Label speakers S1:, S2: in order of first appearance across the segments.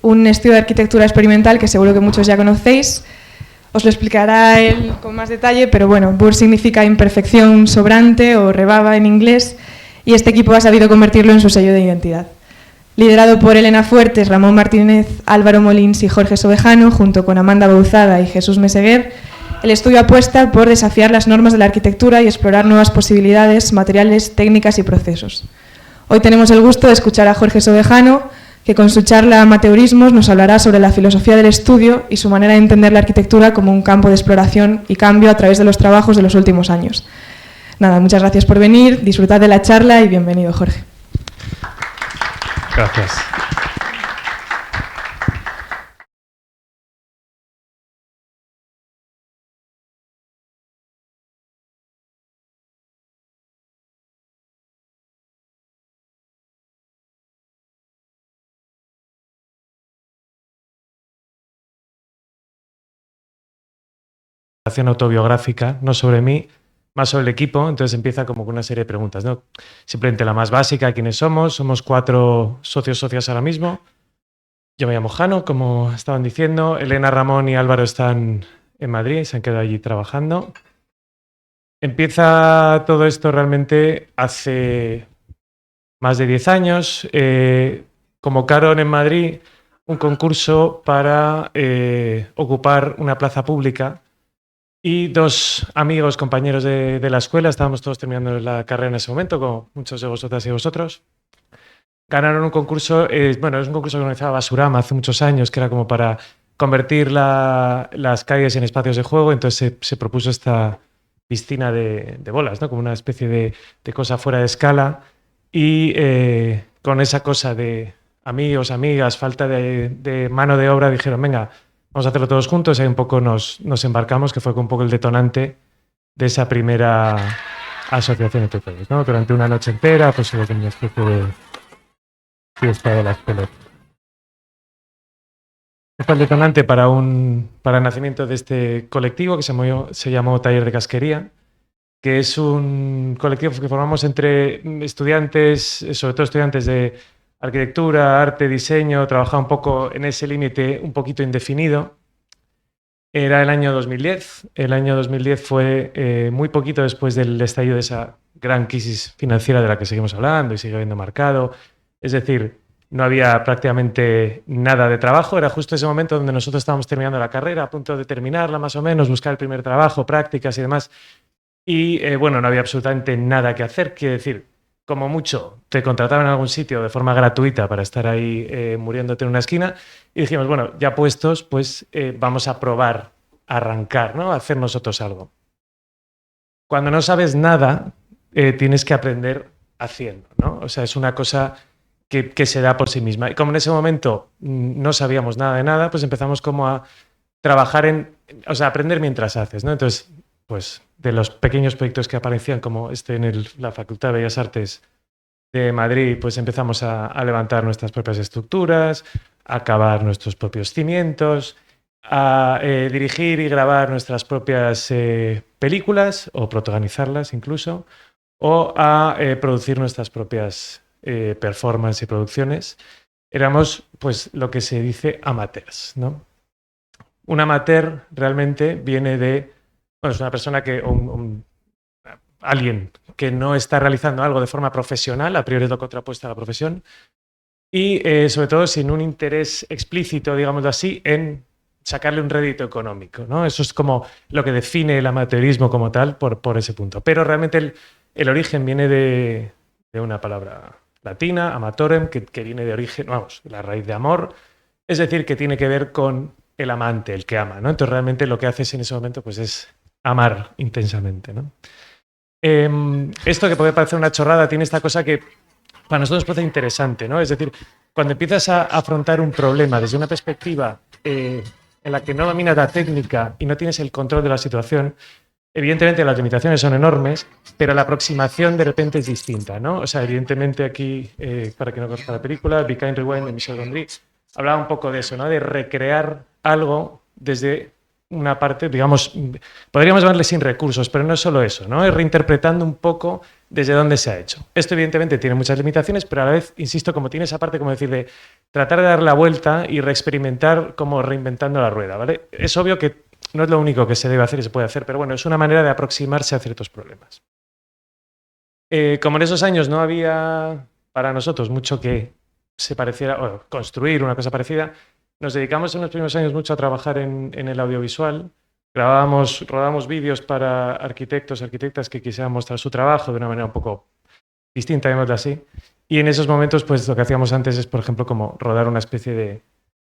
S1: un estudio de arquitectura experimental que seguro que muchos ya conocéis. Os lo explicará él con más detalle, pero bueno, BUR significa imperfección sobrante o rebaba en inglés, y este equipo ha sabido convertirlo en su sello de identidad. Liderado por Elena Fuertes, Ramón Martínez, Álvaro Molins y Jorge Sobejano, junto con Amanda Bauzada y Jesús Meseguer, el estudio apuesta por desafiar las normas de la arquitectura y explorar nuevas posibilidades, materiales, técnicas y procesos. Hoy tenemos el gusto de escuchar a Jorge Sobejano, que con su charla Amateurismos nos hablará sobre la filosofía del estudio y su manera de entender la arquitectura como un campo de exploración y cambio a través de los trabajos de los últimos años. Nada, muchas gracias por venir, disfrutad de la charla y bienvenido, Jorge.
S2: Gracias. Autobiográfica, no sobre mí, más sobre el equipo. Entonces empieza como con una serie de preguntas, ¿no? Simplemente la más básica: ¿quiénes somos? Somos 4 socios ahora mismo. Yo me llamo Jano, como estaban diciendo. Elena, Ramón y Álvaro están en Madrid, se han quedado allí trabajando. Empieza todo esto realmente hace más de 10 años. Convocaron en Madrid un concurso para ocupar una plaza pública. Y 2 amigos, compañeros de la escuela, estábamos todos terminando la carrera en ese momento, como muchos de vosotras y vosotros, ganaron un concurso. Bueno, es un concurso que organizaba Basurama hace muchos años, que era como para convertir las calles en espacios de juego. Entonces se propuso esta piscina de bolas, ¿no? Como una especie de cosa fuera de escala. Y con esa cosa de amigos, amigas, falta de mano de obra, dijeron, venga, vamos a hacerlo todos juntos. Y ahí un poco nos embarcamos, que fue un poco el detonante de esa primera asociación entre todos, ¿no? Durante una noche entera, pues hubo como una especie de fiesta de las pelotas. Este fue el detonante para el nacimiento de este colectivo que se llamó Taller de Casquería, que es un colectivo que formamos entre estudiantes, sobre todo estudiantes de arquitectura, arte, diseño. Trabajaba un poco en ese límite un poquito indefinido. Era el año 2010. El año 2010 fue muy poquito después del estallido de esa gran crisis financiera de la que seguimos hablando y sigue habiendo marcado. Es decir, no había prácticamente nada de trabajo. Era justo ese momento donde nosotros estábamos terminando la carrera, a punto de terminarla más o menos, buscar el primer trabajo, prácticas y demás. Y bueno, no había absolutamente nada que hacer. Quiere decir, como mucho, te contrataban en algún sitio de forma gratuita para estar ahí muriéndote en una esquina. Y dijimos, bueno, ya puestos, pues vamos a probar, a arrancar, ¿no? A hacer nosotros algo. Cuando no sabes nada, tienes que aprender haciendo, ¿no? O sea, es una cosa que se da por sí misma. Y como en ese momento no sabíamos nada de nada, pues empezamos como a trabajar o sea, aprender mientras haces, ¿no? Entonces, pues de los pequeños proyectos que aparecían, como en la Facultad de Bellas Artes de Madrid, pues empezamos a levantar nuestras propias estructuras, a cavar nuestros propios cimientos, a dirigir y grabar nuestras propias películas, o protagonizarlas incluso, o a producir nuestras propias performances y producciones. Éramos, pues, lo que se dice amateurs, ¿no? Un amateur realmente viene de... Bueno, es una persona alguien que no está realizando algo de forma profesional, a priori es lo contrapuesto a la profesión, y sobre todo sin un interés explícito, digámoslo así, en sacarle un rédito económico, ¿no? Eso es como lo que define el amateurismo como tal por ese punto. Pero realmente el origen viene de una palabra latina, amatorem, que viene de origen, vamos, la raíz de amor, es decir, que tiene que ver con el amante, el que ama, ¿no? Entonces realmente lo que haces en ese momento pues es amar intensamente, ¿no? Esto, que puede parecer una chorrada, tiene esta cosa que para nosotros parece interesante, ¿no? Es decir, cuando empiezas a afrontar un problema desde una perspectiva en la que no dominas la técnica y no tienes el control de la situación, evidentemente las limitaciones son enormes, pero la aproximación de repente es distinta, ¿no? O sea, evidentemente aquí, para quien no conozca la película, Be Kind Rewind de Michel Gondry, hablaba un poco de eso, ¿no? De recrear algo desde una parte, digamos, podríamos llamarle sin recursos, pero no es solo eso, ¿no? Es reinterpretando un poco desde dónde se ha hecho. Esto evidentemente tiene muchas limitaciones, pero a la vez, insisto, como tiene esa parte, como decir, de tratar de dar la vuelta y reexperimentar como reinventando la rueda, ¿vale? Es obvio que no es lo único que se debe hacer y se puede hacer, pero bueno, es una manera de aproximarse a ciertos problemas. Como en esos años no había para nosotros mucho que se pareciera, o construir una cosa parecida, nos dedicamos en los primeros años mucho a trabajar en el audiovisual. Rodábamos vídeos para arquitectos, arquitectas que quisieran mostrar su trabajo de una manera un poco distinta, digámoslo así. Y en esos momentos, pues lo que hacíamos antes es, por ejemplo, como rodar una especie de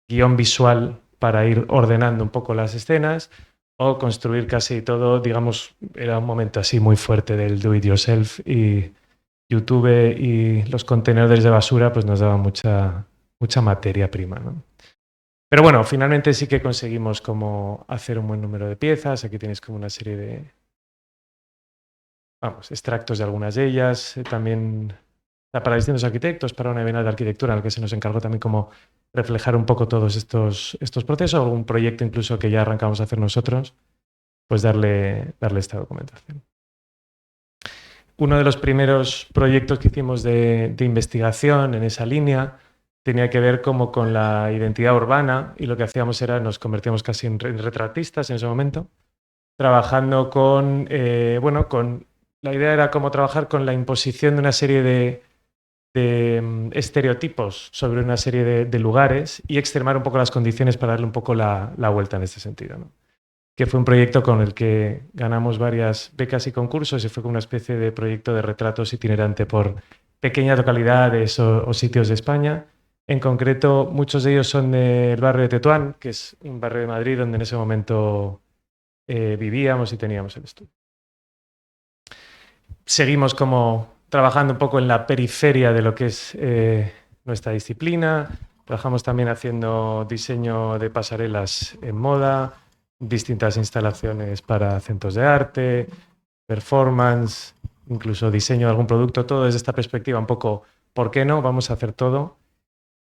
S2: guión visual para ir ordenando un poco las escenas o construir casi todo, digamos, era un momento así muy fuerte del do it yourself y YouTube y los contenedores de basura pues nos daban mucha materia prima, ¿no? Pero bueno, finalmente sí que conseguimos como hacer un buen número de piezas. Aquí tenéis como una serie de, vamos, extractos de algunas de ellas. También para distintos arquitectos, para una bienal de arquitectura en la que se nos encargó también como reflejar un poco todos estos procesos, algún proyecto incluso que ya arrancamos a hacer nosotros, pues darle esta documentación. Uno de los primeros proyectos que hicimos de investigación en esa línea tenía que ver como con la identidad urbana y lo que hacíamos era, nos convertíamos casi en retratistas en ese momento, trabajando con, la idea era como trabajar con la imposición de una serie de estereotipos sobre una serie de lugares y extremar un poco las condiciones para darle un poco la vuelta en este sentido, ¿no? Que fue un proyecto con el que ganamos varias becas y concursos y fue como una especie de proyecto de retratos itinerante por pequeñas localidades o sitios de España. En concreto, muchos de ellos son del barrio de Tetuán, que es un barrio de Madrid donde en ese momento vivíamos y teníamos el estudio. Seguimos como trabajando un poco en la periferia de lo que es nuestra disciplina. Trabajamos también haciendo diseño de pasarelas en moda, distintas instalaciones para centros de arte, performance, incluso diseño de algún producto, todo desde esta perspectiva un poco, ¿por qué no? Vamos a hacer todo.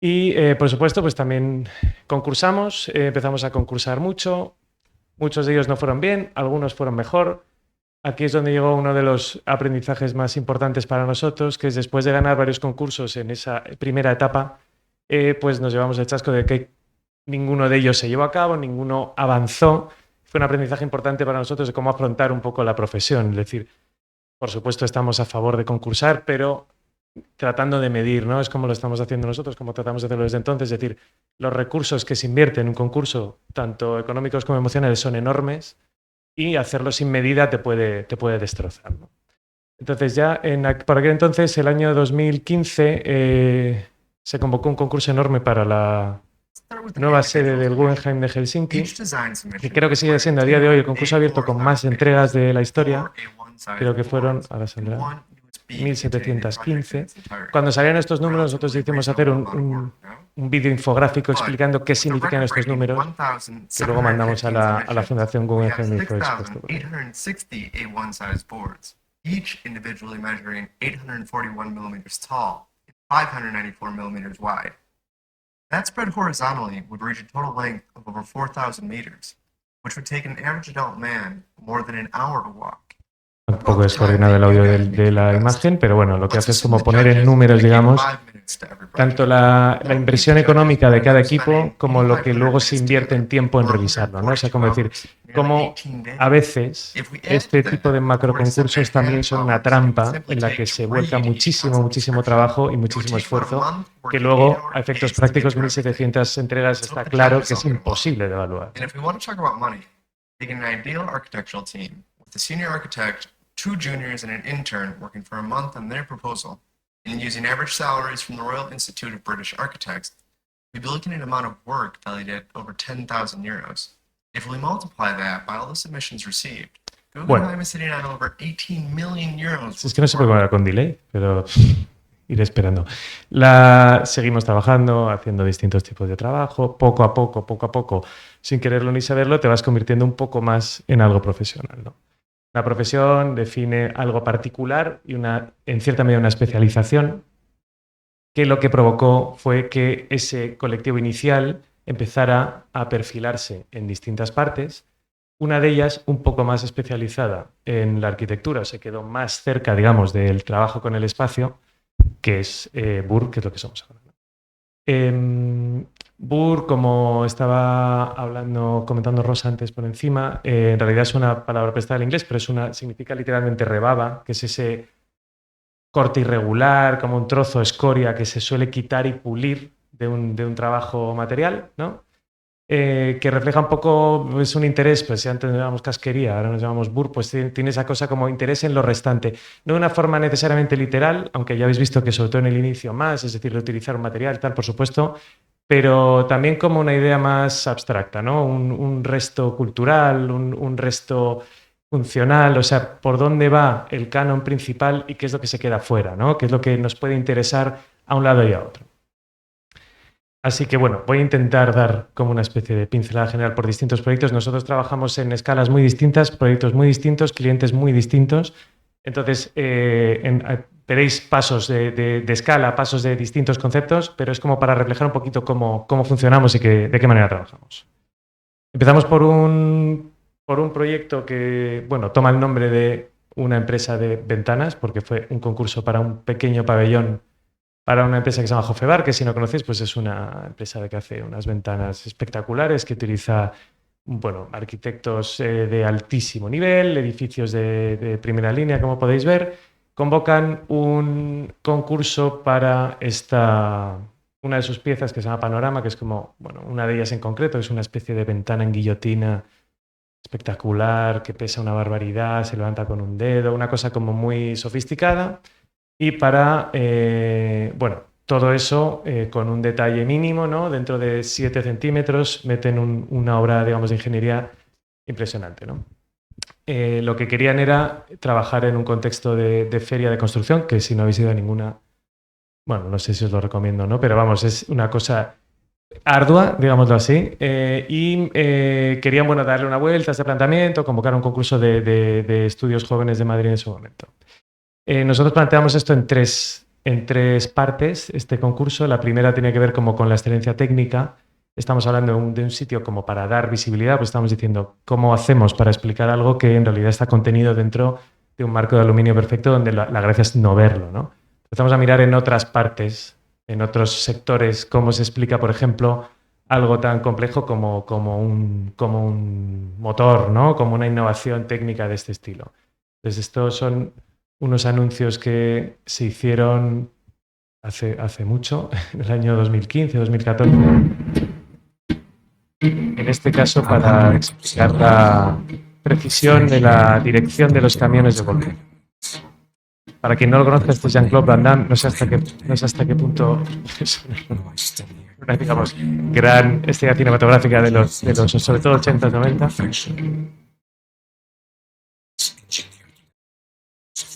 S2: Y, por supuesto, pues también concursamos, empezamos a concursar mucho. Muchos de ellos no fueron bien, algunos fueron mejor. Aquí es donde llegó uno de los aprendizajes más importantes para nosotros, que es después de ganar varios concursos en esa primera etapa, pues nos llevamos el chasco de que ninguno de ellos se llevó a cabo, ninguno avanzó. Fue un aprendizaje importante para nosotros de cómo afrontar un poco la profesión. Es decir, por supuesto estamos a favor de concursar, pero tratando de medir, ¿no? Es como lo estamos haciendo nosotros, como tratamos de hacerlo desde entonces. Es decir, los recursos que se invierten en un concurso, tanto económicos como emocionales, son enormes y hacerlo sin medida te puede destrozar, ¿no? Entonces ya, por aquel entonces, el año 2015, se convocó un concurso enorme para la nueva sede del Guggenheim de Helsinki, que creo que sigue siendo a día de hoy el concurso abierto con más entregas de la historia. Creo que fueron, ahora saldrá, 1715. Cuando salieron estos números, nosotros decidimos hacer un vídeo infográfico explicando qué significan estos números, que luego mandamos a la Fundación Guggenheim y fue expuesto.
S3: Each individually measuring 841 millimeters tall and 594 millimeters wide. That spread horizontally would reach a total length of over 4,000 meters, which would take an average adult man more than an hour to walk.
S2: Un poco descoordinado el audio de la imagen, pero bueno, lo que hace es como poner en números, digamos, tanto la inversión económica de cada equipo como lo que luego se invierte en tiempo en revisarlo, ¿no? O sea, como decir, cómo a veces este tipo de macroconcursos también son una trampa en la que se vuelca muchísimo trabajo y muchísimo esfuerzo, que luego, a efectos prácticos, 1.700 entregas está claro que es imposible de evaluar.
S3: The senior architect, 2 juniors and an intern working for a month on their proposal, and using average salaries from the Royal Institute of British Architects, we'd be looking at an amount of work valued at over 10,000 euros. If we multiply that by all the submissions received, Guggenheim is sitting on over 18 million euros.
S2: Es que no se puede poner con delay, pero iré esperando. Seguimos trabajando, haciendo distintos tipos de trabajo, poco a poco, sin quererlo ni saberlo, te vas convirtiendo un poco más en algo profesional, ¿no? La profesión define algo particular y en cierta medida una especialización, que lo que provocó fue que ese colectivo inicial empezara a perfilarse en distintas partes una de ellas un poco más especializada en la arquitectura, o se quedó más cerca, digamos, del trabajo con el espacio, que es BUR, que es lo que somos ahora, ¿no? BUR, como estaba comentando Rosa antes por encima, en realidad es una palabra prestada al inglés, pero significa literalmente rebaba, que es ese corte irregular, como un trozo de escoria que se suele quitar y pulir de un trabajo material, ¿no? Que refleja un poco, es un interés, pues si antes nos llamamos casquería, ahora nos llamamos BUR, pues tiene esa cosa como interés en lo restante. No de una forma necesariamente literal, aunque ya habéis visto que sobre todo en el inicio más, es decir, reutilizar un material, tal, por supuesto, pero también como una idea más abstracta, ¿no? Un resto cultural, un resto funcional, o sea, por dónde va el canon principal y qué es lo que se queda fuera, ¿no? Qué es lo que nos puede interesar a un lado y a otro. Así que bueno, voy a intentar dar como una especie de pincelada general por distintos proyectos. Nosotros trabajamos en escalas muy distintas, proyectos muy distintos, clientes muy distintos. Entonces, veréis pasos de escala, pasos de distintos conceptos, pero es como para reflejar un poquito cómo funcionamos y de qué manera trabajamos. Empezamos por un proyecto que, bueno, toma el nombre de una empresa de ventanas, porque fue un concurso para un pequeño pabellón para una empresa que se llama Jofebar, que si no conocéis, pues es una empresa que hace unas ventanas espectaculares, que utiliza, bueno, arquitectos de altísimo nivel, edificios de primera línea, como podéis ver. Convocan un concurso para una de sus piezas que se llama Panorama, que es como, bueno, una de ellas en concreto, es una especie de ventana en guillotina espectacular, que pesa una barbaridad, se levanta con un dedo, una cosa como muy sofisticada. Y para, bueno, todo eso con un detalle mínimo, ¿no? Dentro de 7 centímetros meten una obra, digamos, de ingeniería impresionante, ¿no? Lo que querían era trabajar en un contexto de feria de construcción, que si no habéis ido a ninguna, bueno, no sé si os lo recomiendo, ¿no? Pero vamos, es una cosa ardua, digámoslo así, y querían, bueno, darle una vuelta a este planteamiento, convocar un concurso de estudios jóvenes de Madrid en su momento. Nosotros planteamos esto en tres partes, este concurso. La primera tiene que ver como con la excelencia técnica. Estamos hablando de un sitio como para dar visibilidad, pues estamos diciendo cómo hacemos para explicar algo que en realidad está contenido dentro de un marco de aluminio perfecto donde la gracia es no verlo, ¿no? Empezamos a mirar en otras partes, en otros sectores, cómo se explica, por ejemplo, algo tan complejo como un motor, ¿no? Como una innovación técnica de este estilo. Entonces, estos son unos anuncios que se hicieron hace mucho, en el año 2015, 2014. En este caso, para explicar la precisión de la dirección de los camiones de volcán. Para quien no lo conozca, este es Jean-Claude Van Damme. No sé hasta qué punto es una, digamos, gran estética cinematográfica de los sobre todo 80, 90.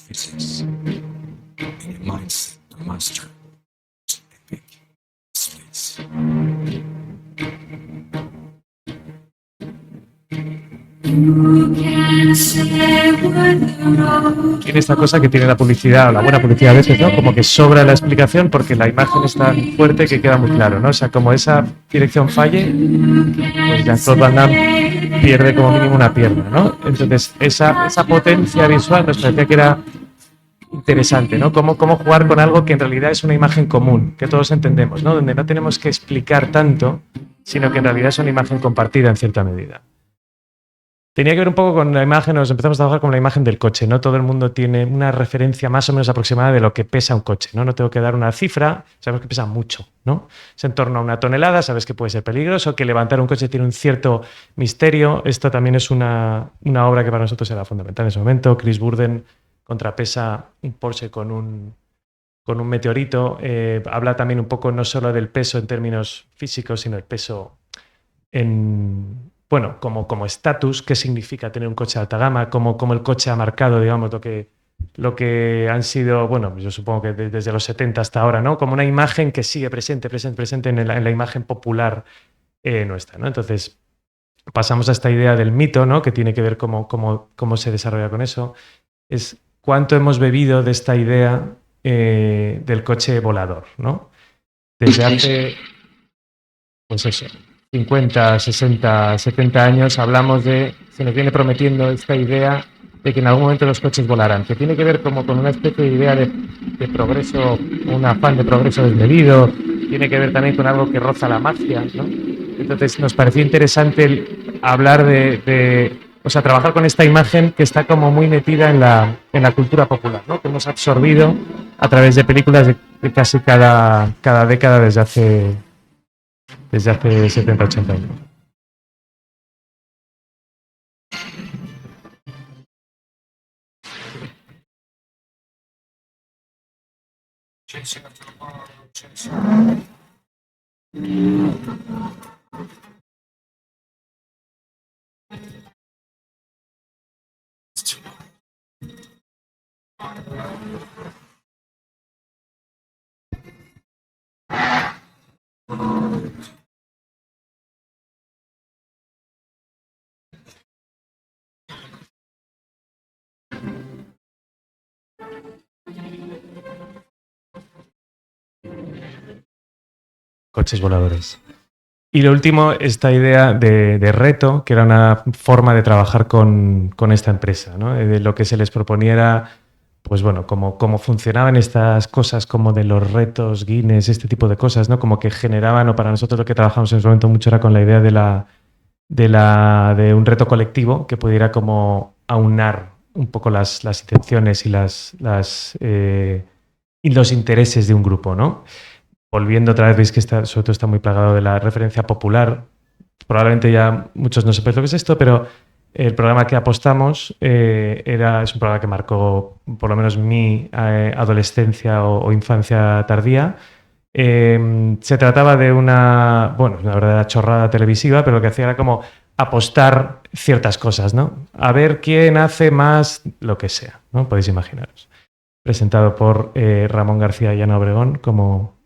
S2: Physics and your mind's a monster. Epic space. Tiene esta cosa que tiene la publicidad, la buena publicidad a veces, ¿no? Como que sobra la explicación porque la imagen es tan fuerte que queda muy claro, ¿no? O sea, como esa dirección falle, pues Jean-Claude Van Damme pierde como mínimo una pierna, ¿no? Entonces, esa potencia visual nos parecía que era interesante, ¿no? Cómo jugar con algo que en realidad es una imagen común, que todos entendemos, ¿no? Donde no tenemos que explicar tanto, sino que en realidad es una imagen compartida en cierta medida. Tenía que ver un poco con la imagen, nos empezamos a trabajar con la imagen del coche, ¿no? Todo el mundo tiene una referencia más o menos aproximada de lo que pesa un coche, ¿no? No tengo que dar una cifra, sabemos que pesa mucho, ¿no? Es en torno a 1 tonelada, sabes que puede ser peligroso, que levantar un coche tiene un cierto misterio. Esto también es una obra que para nosotros era fundamental en ese momento. Chris Burden contrapesa un Porsche con un meteorito. Habla también un poco no solo del peso en términos físicos, sino el peso en... Bueno, como estatus, qué significa tener un coche de alta gama, cómo el coche ha marcado, digamos, lo que han sido, bueno, yo supongo que desde los 70 hasta ahora, ¿no? Como una imagen que sigue presente en la imagen popular nuestra, ¿no? Entonces, pasamos a esta idea del mito, ¿no? Que tiene que ver cómo se desarrolla con eso. Es cuánto hemos bebido de esta idea del coche volador, ¿no? Desde hace, pues eso, 50, 60, 70 años hablamos de se nos viene prometiendo esta idea de que en algún momento los coches volarán, que tiene que ver como con una especie de idea de progreso, un afán de progreso desmedido, tiene que ver también con algo que roza la magia, ¿no? Entonces nos pareció interesante hablar o sea, trabajar con esta imagen que está como muy metida en la cultura popular, ¿no? Que hemos absorbido a través de películas de casi cada década desde hace 70, 80 años. Coches voladores. Y lo último, esta idea de reto, que era una forma de trabajar con esta empresa, ¿no? De lo que se les proponía era, pues bueno, cómo funcionaban estas cosas como de los retos Guinness, este tipo de cosas, ¿no? Como que generaban, o para nosotros lo que trabajamos en ese momento mucho era con la idea de un reto colectivo que pudiera como aunar un poco las intenciones y y los intereses de un grupo, ¿no? Volviendo otra vez, veis que sobre todo está muy plagado de la referencia popular. Probablemente ya muchos no sepáis lo que es esto, pero el programa que apostamos es un programa que marcó por lo menos mi adolescencia o infancia tardía. Se trataba de una verdadera chorrada televisiva, pero lo que hacía era como apostar ciertas cosas, ¿no? A ver quién hace más lo que sea, ¿no? Podéis imaginaros. Presentado por Ramón García y Ana Obregón, como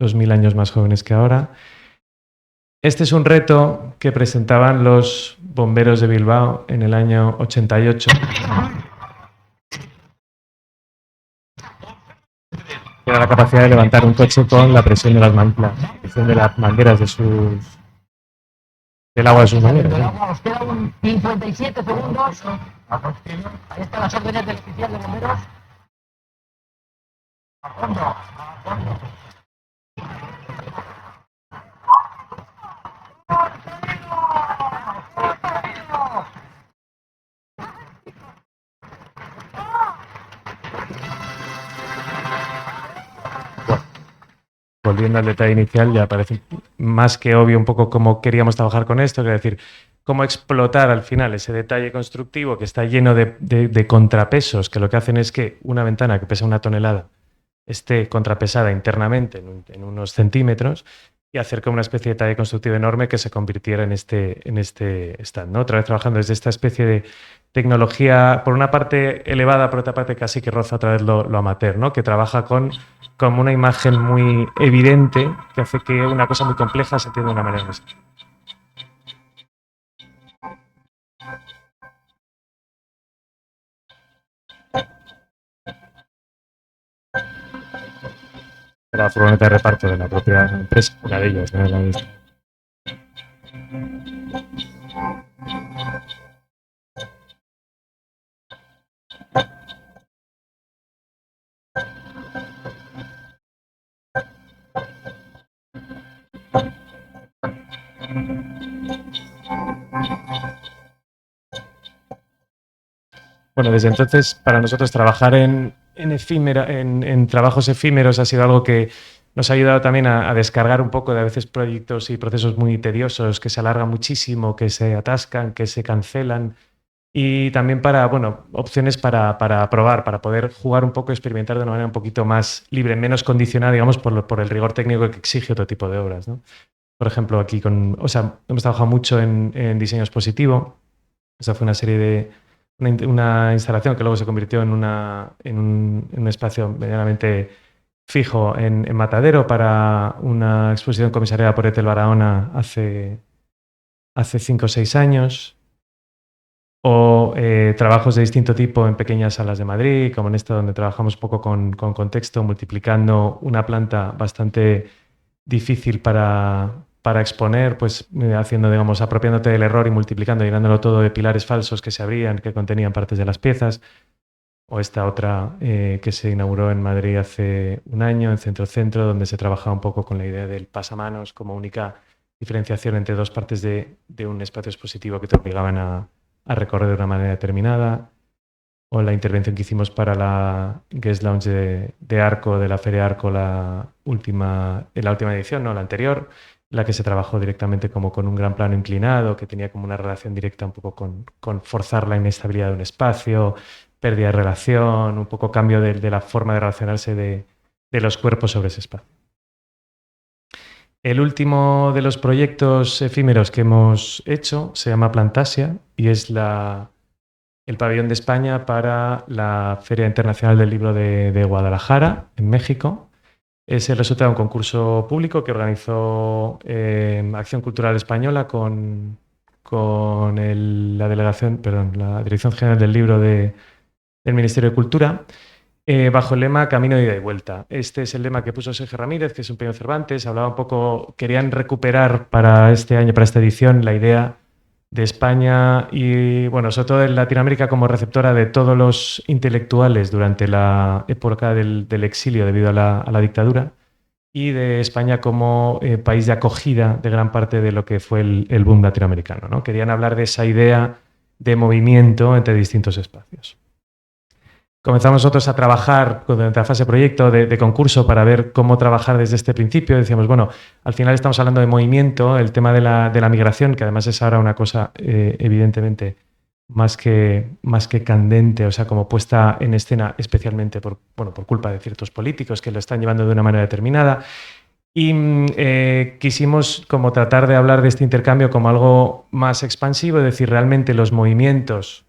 S2: 2000 años más jóvenes que ahora. Este es un reto que presentaban los bomberos de Bilbao en el año 88. Era la capacidad de levantar un coche con la presión de las mangueras del agua de sus mangueras, ¿no?
S4: Nos quedan 57 segundos. Ahí están las órdenes del oficial de bomberos. A fondo, a fondo.
S2: Volviendo al detalle inicial, ya parece más que obvio un poco cómo queríamos trabajar con esto, es decir, cómo explotar al final ese detalle constructivo que está lleno de contrapesos, que lo que hacen es que una ventana que pesa 1 tonelada esté contrapesada internamente en unos centímetros y hacer como una especie de detalle constructivo enorme que se convirtiera en este stand, ¿no? Otra vez trabajando desde esta especie de tecnología, por una parte elevada, por otra parte casi que roza otra vez lo amateur, ¿no? Que trabaja como una imagen muy evidente que hace que una cosa muy compleja se entienda de una manera muy sencilla. Era la furgoneta de reparto de la propia empresa, una de ellas, ¿no? La de esta. Bueno, desde entonces, para nosotros trabajar en trabajos efímeros ha sido algo que nos ha ayudado también a descargar un poco de a veces proyectos y procesos muy tediosos que se alargan muchísimo, que se atascan, que se cancelan. Y también opciones para probar, para poder jugar un poco, experimentar de una manera un poquito más libre, menos condicionada, digamos, por el rigor técnico que exige otro tipo de obras, ¿no? Por ejemplo, aquí hemos trabajado mucho en diseño expositivo. Esa fue una serie de una instalación que luego se convirtió en un espacio medianamente fijo en Matadero para una exposición comisariada por Ethel Barahona hace 5 o 6 años. O trabajos de distinto tipo en pequeñas salas de Madrid, como en esta donde trabajamos un poco con contexto, multiplicando una planta bastante difícil para para exponer, pues haciendo, digamos, apropiándote del error y multiplicando, llenándolo todo de pilares falsos que se abrían, que contenían partes de las piezas. O esta otra que se inauguró en Madrid hace un año, en Centro, donde se trabajaba un poco con la idea del pasamanos como única diferenciación entre dos partes de un espacio expositivo que te obligaban a recorrer de una manera determinada. O la intervención que hicimos para la Guest Lounge de Arco, de la Feria Arco, en la última edición, no la anterior, en la que se trabajó directamente como con un gran plano inclinado, que tenía como una relación directa un poco con forzar la inestabilidad de un espacio, pérdida de relación, un poco cambio de la forma de relacionarse de los cuerpos sobre ese espacio. El último de los proyectos efímeros que hemos hecho se llama Plantasia y es el pabellón de España para la Feria Internacional del Libro de Guadalajara, en México. Es el resultado de un concurso público que organizó Acción Cultural Española con la Dirección General del Libro del Ministerio de Cultura, bajo el lema Camino de ida y vuelta. Este es el lema que puso Sergio Ramírez, que es un premio Cervantes. Hablaba un poco, querían recuperar para este año, para esta edición, la idea de España y, bueno, sobre todo en Latinoamérica como receptora de todos los intelectuales durante la época del exilio debido a la dictadura, y de España como país de acogida de gran parte de lo que fue el boom latinoamericano, ¿no? Querían hablar de esa idea de movimiento entre distintos espacios. Comenzamos nosotros a trabajar durante la fase de proyecto de concurso para ver cómo trabajar desde este principio. Decíamos, bueno, al final estamos hablando de movimiento, el tema de la migración, que además es ahora una cosa evidentemente más que candente, o sea, como puesta en escena especialmente por culpa de ciertos políticos que lo están llevando de una manera determinada. Y quisimos como tratar de hablar de este intercambio como algo más expansivo, es decir, realmente los movimientos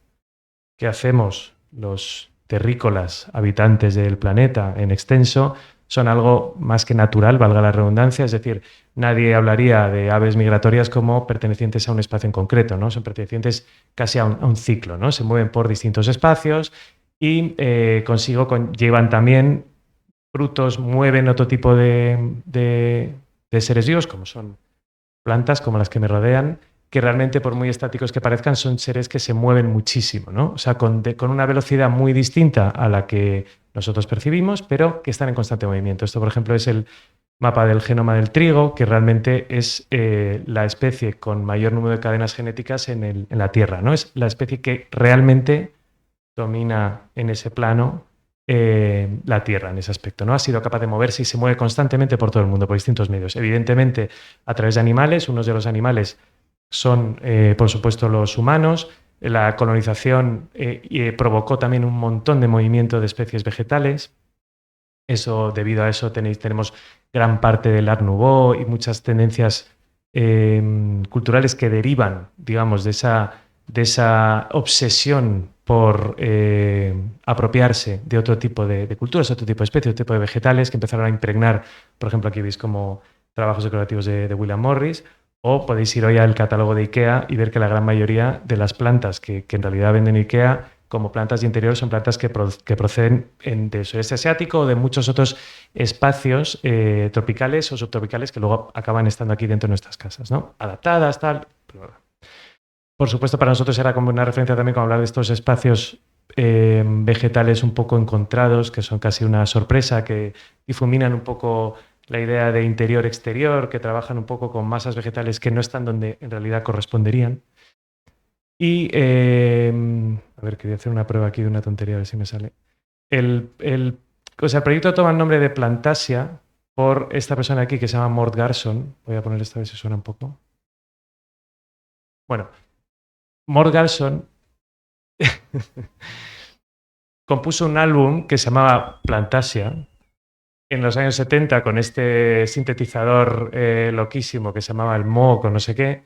S2: que hacemos los terrícolas habitantes del planeta en extenso son algo más que natural, valga la redundancia, es decir, nadie hablaría de aves migratorias como pertenecientes a un espacio en concreto, ¿no? Son pertenecientes casi a un ciclo, ¿no? Se mueven por distintos espacios y llevan también frutos, mueven otro tipo de seres vivos, como son plantas, como las que me rodean, que realmente, por muy estáticos que parezcan, son seres que se mueven muchísimo, ¿no? O sea, con una velocidad muy distinta a la que nosotros percibimos, pero que están en constante movimiento. Esto, por ejemplo, es el mapa del genoma del trigo, que realmente es la especie con mayor número de cadenas genéticas en la Tierra, ¿no? Es la especie que realmente domina en ese plano la Tierra, en ese aspecto, ¿no? Ha sido capaz de moverse y se mueve constantemente por todo el mundo, por distintos medios. Evidentemente, a través de animales. Unos de los animales son, por supuesto, los humanos. La colonización provocó también un montón de movimiento de especies vegetales. Debido a eso tenemos gran parte del Art Nouveau y muchas tendencias culturales que derivan, digamos, de esa obsesión por apropiarse de otro tipo de culturas, otro tipo de especies, otro tipo de vegetales que empezaron a impregnar. Por ejemplo, aquí veis como trabajos decorativos de William Morris. O podéis ir hoy al catálogo de IKEA y ver que la gran mayoría de las plantas que en realidad venden IKEA como plantas de interior son plantas que proceden del sudeste asiático o de muchos otros espacios tropicales o subtropicales que luego acaban estando aquí dentro de nuestras casas, ¿no? Adaptadas, tal. Por supuesto, para nosotros era como una referencia también como hablar de estos espacios vegetales un poco encontrados, que son casi una sorpresa, que difuminan un poco la idea de interior-exterior, que trabajan un poco con masas vegetales que no están donde en realidad corresponderían. Y, a ver, quería hacer una prueba aquí de una tontería, a ver si me sale. El proyecto toma el nombre de Plantasia por esta persona aquí que se llama Mort Garson. Voy a poner esta vez si suena un poco. Bueno, Mort Garson compuso un álbum que se llamaba Plantasia en los años 70 con este sintetizador loquísimo que se llamaba el Moog o no sé qué,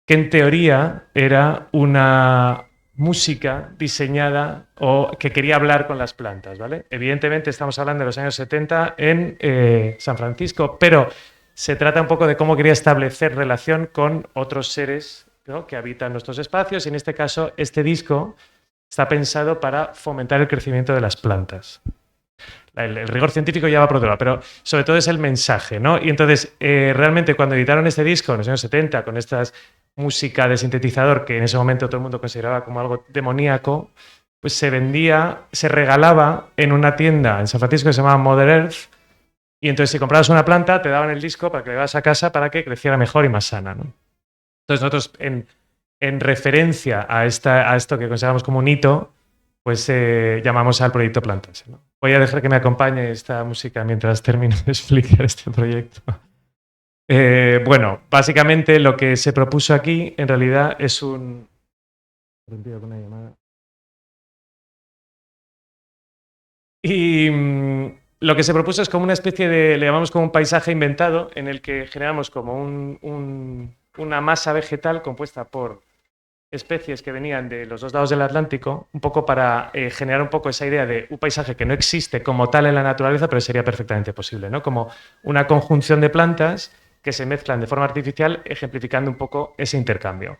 S2: que en teoría era una música diseñada o que quería hablar con las plantas, ¿vale? Evidentemente estamos hablando de los años 70 en San Francisco, pero se trata un poco de cómo quería establecer relación con otros seres, ¿no?, que habitan nuestros espacios, y en este caso este disco está pensado para fomentar el crecimiento de las plantas. el rigor científico ya va por otro lado, pero sobre todo es el mensaje, ¿no? Y entonces, realmente cuando editaron este disco en los años 70, con esta música de sintetizador que en ese momento todo el mundo consideraba como algo demoníaco, pues se vendía, se regalaba en una tienda en San Francisco que se llamaba Mother Earth, y entonces si comprabas una planta te daban el disco para que le llevas a casa para que creciera mejor y más sana, ¿no? Entonces nosotros, en referencia a esto que consideramos como un hito, pues llamamos al proyecto Plantas, ¿no? Voy a dejar que me acompañe esta música mientras termino de explicar este proyecto. Bueno, básicamente lo que se propuso aquí en realidad es un... Y lo que se propuso es como una especie de, le llamamos como un paisaje inventado, en el que generamos como una masa vegetal compuesta por especies que venían de los dos lados del Atlántico, un poco para generar un poco esa idea de un paisaje que no existe como tal en la naturaleza, pero sería perfectamente posible, ¿no? Como una conjunción de plantas que se mezclan de forma artificial, ejemplificando un poco ese intercambio.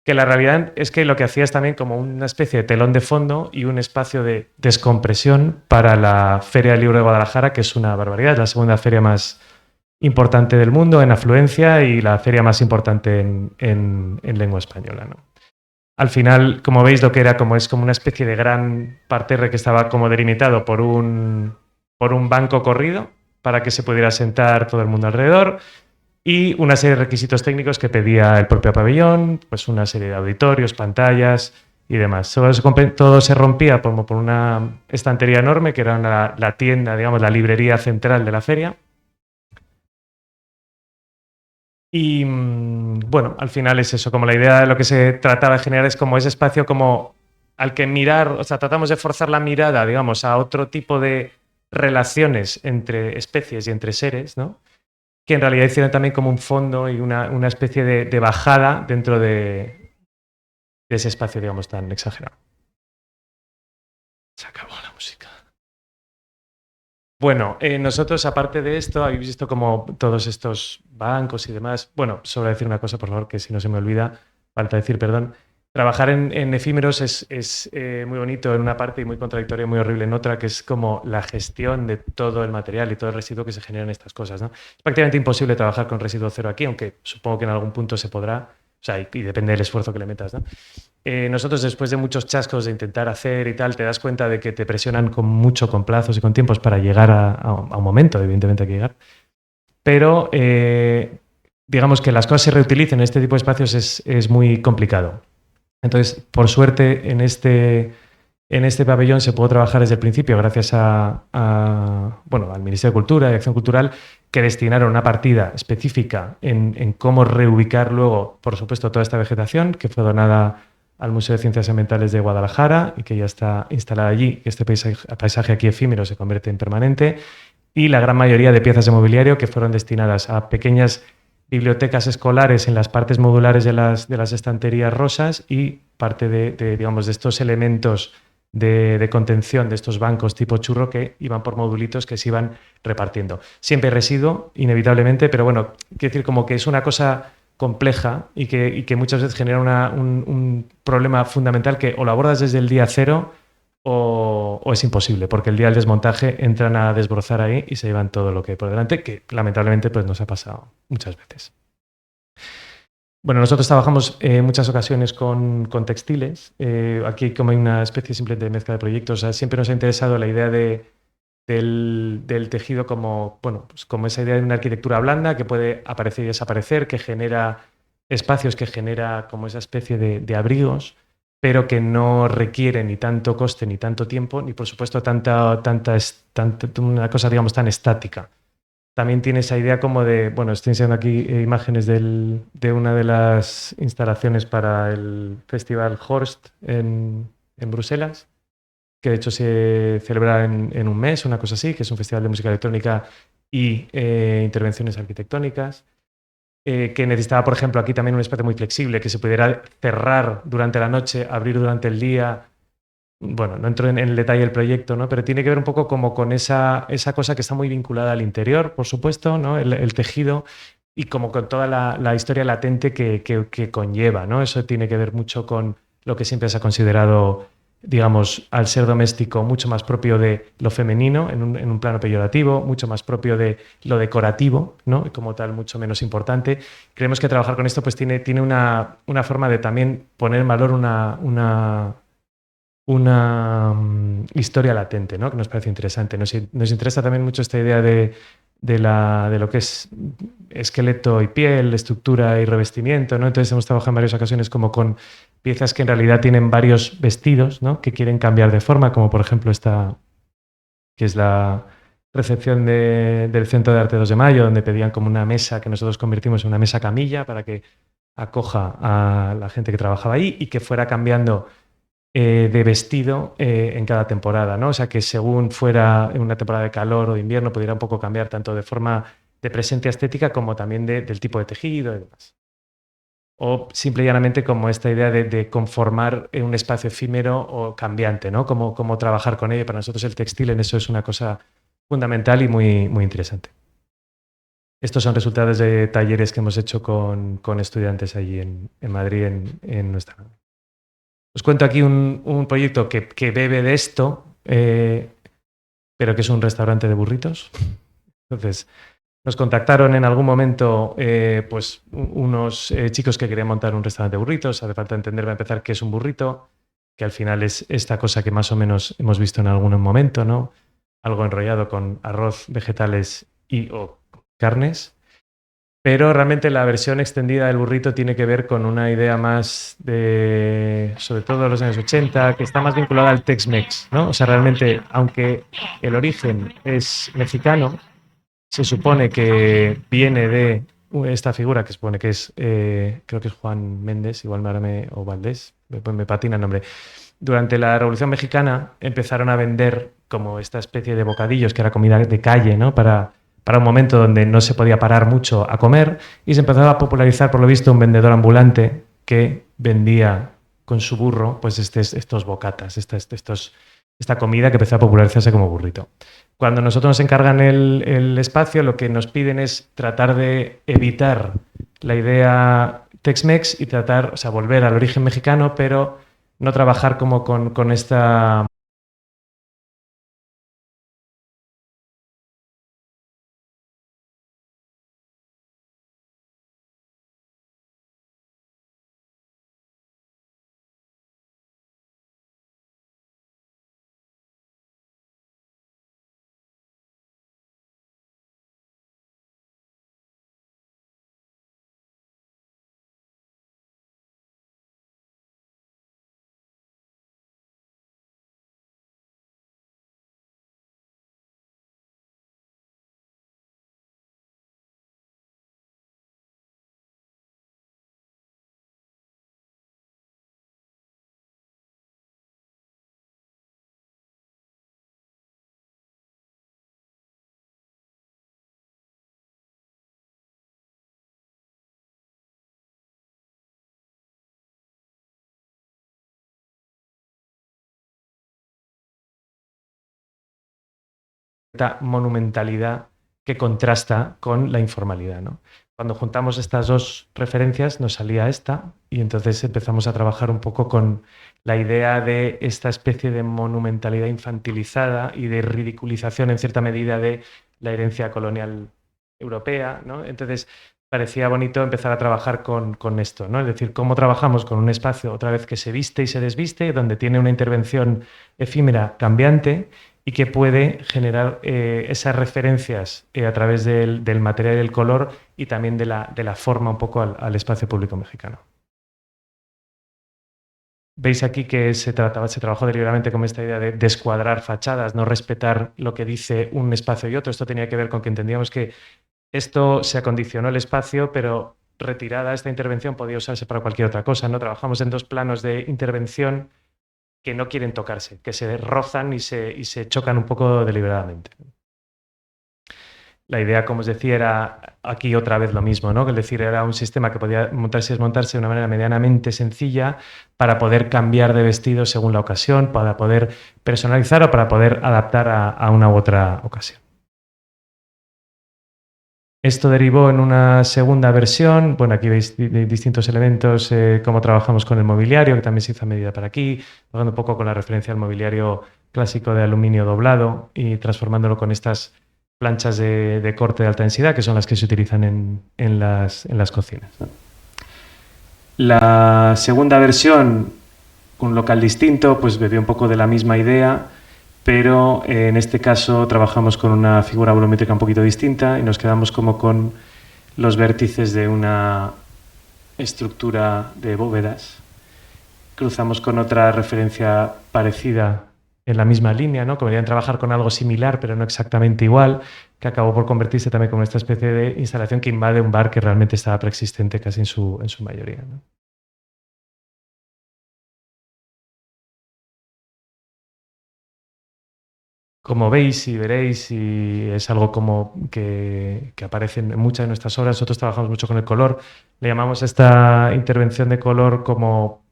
S2: Que la realidad es que lo que hacía es también como una especie de telón de fondo y un espacio de descompresión para la Feria del Libro de Guadalajara, que es una barbaridad, es la segunda feria más importante del mundo en afluencia y la feria más importante en lengua española, ¿no? Al final, como veis, lo que era es como una especie de gran parterre que estaba como delimitado por un banco corrido para que se pudiera sentar todo el mundo alrededor y una serie de requisitos técnicos que pedía el propio pabellón, pues una serie de auditorios, pantallas y demás. Todo se rompía por una estantería enorme que era la tienda, digamos, la librería central de la feria. Y bueno, al final es eso, como la idea de lo que se trataba de generar es como ese espacio como al que mirar, o sea, tratamos de forzar la mirada, digamos, a otro tipo de relaciones entre especies y entre seres, ¿no? Que en realidad hicieron también como un fondo y una especie de bajada dentro de ese espacio, digamos, tan exagerado. Se acabó la música. Bueno, nosotros, aparte de esto, habéis visto como todos estos bancos y demás. Bueno, solo decir una cosa, por favor, que si no se me olvida, falta decir, perdón. Trabajar en efímeros es muy bonito en una parte y muy contradictorio, muy horrible en otra, que es como la gestión de todo el material y todo el residuo que se genera en estas cosas, ¿no? Es prácticamente imposible trabajar con residuo cero aquí, aunque supongo que en algún punto se podrá. O sea, y depende del esfuerzo que le metas, ¿no? Nosotros, después de muchos chascos de intentar hacer y tal, te das cuenta de que te presionan con plazos y con tiempos para llegar a un momento, evidentemente hay que llegar. Pero digamos que las cosas se reutilicen en este tipo de espacios es muy complicado. Entonces, por suerte, en este pabellón se pudo trabajar desde el principio gracias bueno, al Ministerio de Cultura y Acción Cultural, que destinaron una partida específica en cómo reubicar luego, por supuesto, toda esta vegetación, que fue donada al Museo de Ciencias Ambientales de Guadalajara y que ya está instalada allí. Este paisaje aquí efímero se convierte en permanente. Y la gran mayoría de piezas de mobiliario que fueron destinadas a pequeñas bibliotecas escolares en las partes modulares de las estanterías rosas y parte digamos, de estos elementos de contención de estos bancos tipo churro que iban por modulitos que se iban repartiendo. Siempre residuo, inevitablemente, pero bueno, quiero decir como que es una cosa compleja y que muchas veces genera un problema fundamental que o lo abordas desde el día cero o es imposible, porque el día del desmontaje entran a desbrozar ahí y se llevan todo lo que hay por delante, que lamentablemente pues nos ha pasado muchas veces. Bueno, nosotros trabajamos en muchas ocasiones con textiles. Aquí como hay una especie simplemente de mezcla de proyectos. O sea, siempre nos ha interesado la idea del tejido como, bueno, pues como esa idea de una arquitectura blanda que puede aparecer y desaparecer, que genera espacios, que genera como esa especie de abrigos, pero que no requiere ni tanto coste, ni tanto tiempo, ni por supuesto una cosa, digamos, tan estática. También tiene esa idea como de, bueno, estoy enseñando aquí imágenes de una de las instalaciones para el Festival Horst en Bruselas, que de hecho se celebra en un mes, una cosa así, que es un festival de música electrónica y intervenciones arquitectónicas, que necesitaba, por ejemplo, aquí también un espacio muy flexible, que se pudiera cerrar durante la noche, abrir durante el día. Bueno, no entro en el detalle del proyecto, ¿no? Pero tiene que ver un poco como con esa cosa que está muy vinculada al interior, por supuesto, ¿no? El tejido y como con toda la historia latente que conlleva, ¿no? Eso tiene que ver mucho con lo que siempre se ha considerado digamos, al ser doméstico, mucho más propio de lo femenino, en un plano peyorativo, mucho más propio de lo decorativo, ¿no? Y como tal, mucho menos importante. Creemos que trabajar con esto pues tiene una forma de también poner en valor una historia latente, ¿no? Que nos parece interesante. Nos interesa también mucho esta idea de lo que es esqueleto y piel, estructura y revestimiento, ¿no? Entonces hemos trabajado en varias ocasiones como con piezas que en realidad tienen varios vestidos, ¿no? Que quieren cambiar de forma, como por ejemplo esta, que es la recepción del Centro de Arte 2 de Mayo, donde pedían como una mesa que nosotros convertimos en una mesa camilla para que acoja a la gente que trabajaba ahí y que fuera cambiando de vestido en cada temporada, ¿no? O sea, que según fuera en una temporada de calor o de invierno, pudiera un poco cambiar tanto de forma de presencia estética como también del tipo de tejido y demás. O simple y llanamente como esta idea de conformar un espacio efímero o cambiante, ¿no? Cómo trabajar con ello. Para nosotros el textil en eso es una cosa fundamental y muy, muy interesante. Estos son resultados de talleres que hemos hecho con estudiantes allí en Madrid, en nuestra... Os cuento aquí un proyecto que bebe de esto, pero que es un restaurante de burritos. Entonces, nos contactaron en algún momento pues unos chicos que querían montar un restaurante de burritos. Hace falta entender, para empezar, qué es un burrito, que al final es esta cosa que más o menos hemos visto en algún momento, ¿no? Algo enrollado con arroz, vegetales o carnes. Pero realmente la versión extendida del burrito tiene que ver con una idea más de, sobre todo de los años 80, que está más vinculada al Tex-Mex, ¿no? O sea, realmente, aunque el origen es mexicano, se supone que viene de esta figura que supone que es, creo que es Juan Méndez, igual o Valdés, me patina el nombre. Durante la Revolución Mexicana empezaron a vender como esta especie de bocadillos, que era comida de calle, ¿no? Para un momento donde no se podía parar mucho a comer, y se empezaba a popularizar, por lo visto, un vendedor ambulante que vendía con su burro pues estos bocatas, esta comida que empezó a popularizarse como burrito. Cuando nosotros nos encargan el espacio, lo que nos piden es tratar de evitar la idea Tex-Mex y tratar, o sea, volver al origen mexicano, pero no trabajar como con esta... monumentalidad que contrasta con la informalidad, ¿no? Cuando juntamos estas dos referencias nos salía esta y entonces empezamos a trabajar un poco con la idea de esta especie de monumentalidad infantilizada y de ridiculización en cierta medida de la herencia colonial europea, ¿no? Entonces parecía bonito empezar a trabajar con esto, ¿no? Es decir, cómo trabajamos con un espacio otra vez que se viste y se desviste, donde tiene una intervención efímera, cambiante, y que puede generar esas referencias a través del material y del color y también de la forma un poco al espacio público mexicano. Veis aquí que se trabajó deliberadamente con esta idea de descuadrar fachadas, no respetar lo que dice un espacio y otro. Esto tenía que ver con que entendíamos que esto se acondicionó el espacio, pero retirada esta intervención podía usarse para cualquier otra cosa, ¿no? Trabajamos en dos planos de intervención que no quieren tocarse, que se rozan y se chocan un poco deliberadamente. La idea, como os decía, era aquí otra vez lo mismo, ¿no? Es decir, era un sistema que podía montarse y desmontarse de una manera medianamente sencilla para poder cambiar de vestido según la ocasión, para poder personalizar o para poder adaptar a una u otra ocasión. Esto derivó en una segunda versión. Bueno, aquí veis distintos elementos, cómo trabajamos con el mobiliario, que también se hizo a medida para aquí, jugando un poco con la referencia al mobiliario clásico de aluminio doblado y transformándolo con estas planchas de corte de alta densidad, que son las que se utilizan en las cocinas, ¿no? La segunda versión, un local distinto, pues bebió un poco de la misma idea, pero en este caso trabajamos con una figura volumétrica un poquito distinta y nos quedamos como con los vértices de una estructura de bóvedas. Cruzamos con otra referencia parecida en la misma línea, ¿no? Querían trabajar con algo similar, pero no exactamente igual, que acabó por convertirse también como esta especie de instalación que invade un bar que realmente estaba preexistente casi en su mayoría, ¿no? Como veis y veréis, y es algo como que aparece en muchas de nuestras obras, nosotros trabajamos mucho con el color, le llamamos esta intervención de color como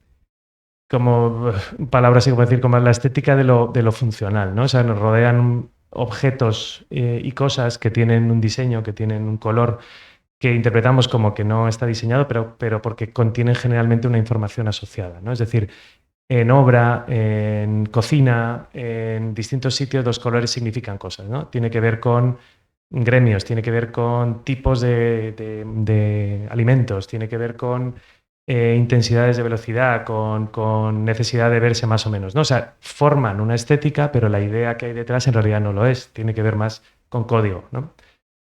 S2: palabras así como decir, como la estética de lo funcional, ¿no? O sea, nos rodean objetos y cosas que tienen un diseño, que tienen un color que interpretamos como que no está diseñado, pero porque contienen generalmente una información asociada, ¿no? Es decir, en obra, en cocina, en distintos sitios los colores significan cosas, ¿no? Tiene que ver con gremios, tiene que ver con tipos de alimentos, tiene que ver con intensidades de velocidad, con necesidad de verse más o menos, ¿no? O sea, forman una estética, pero la idea que hay detrás en realidad no lo es, tiene que ver más con código, ¿no?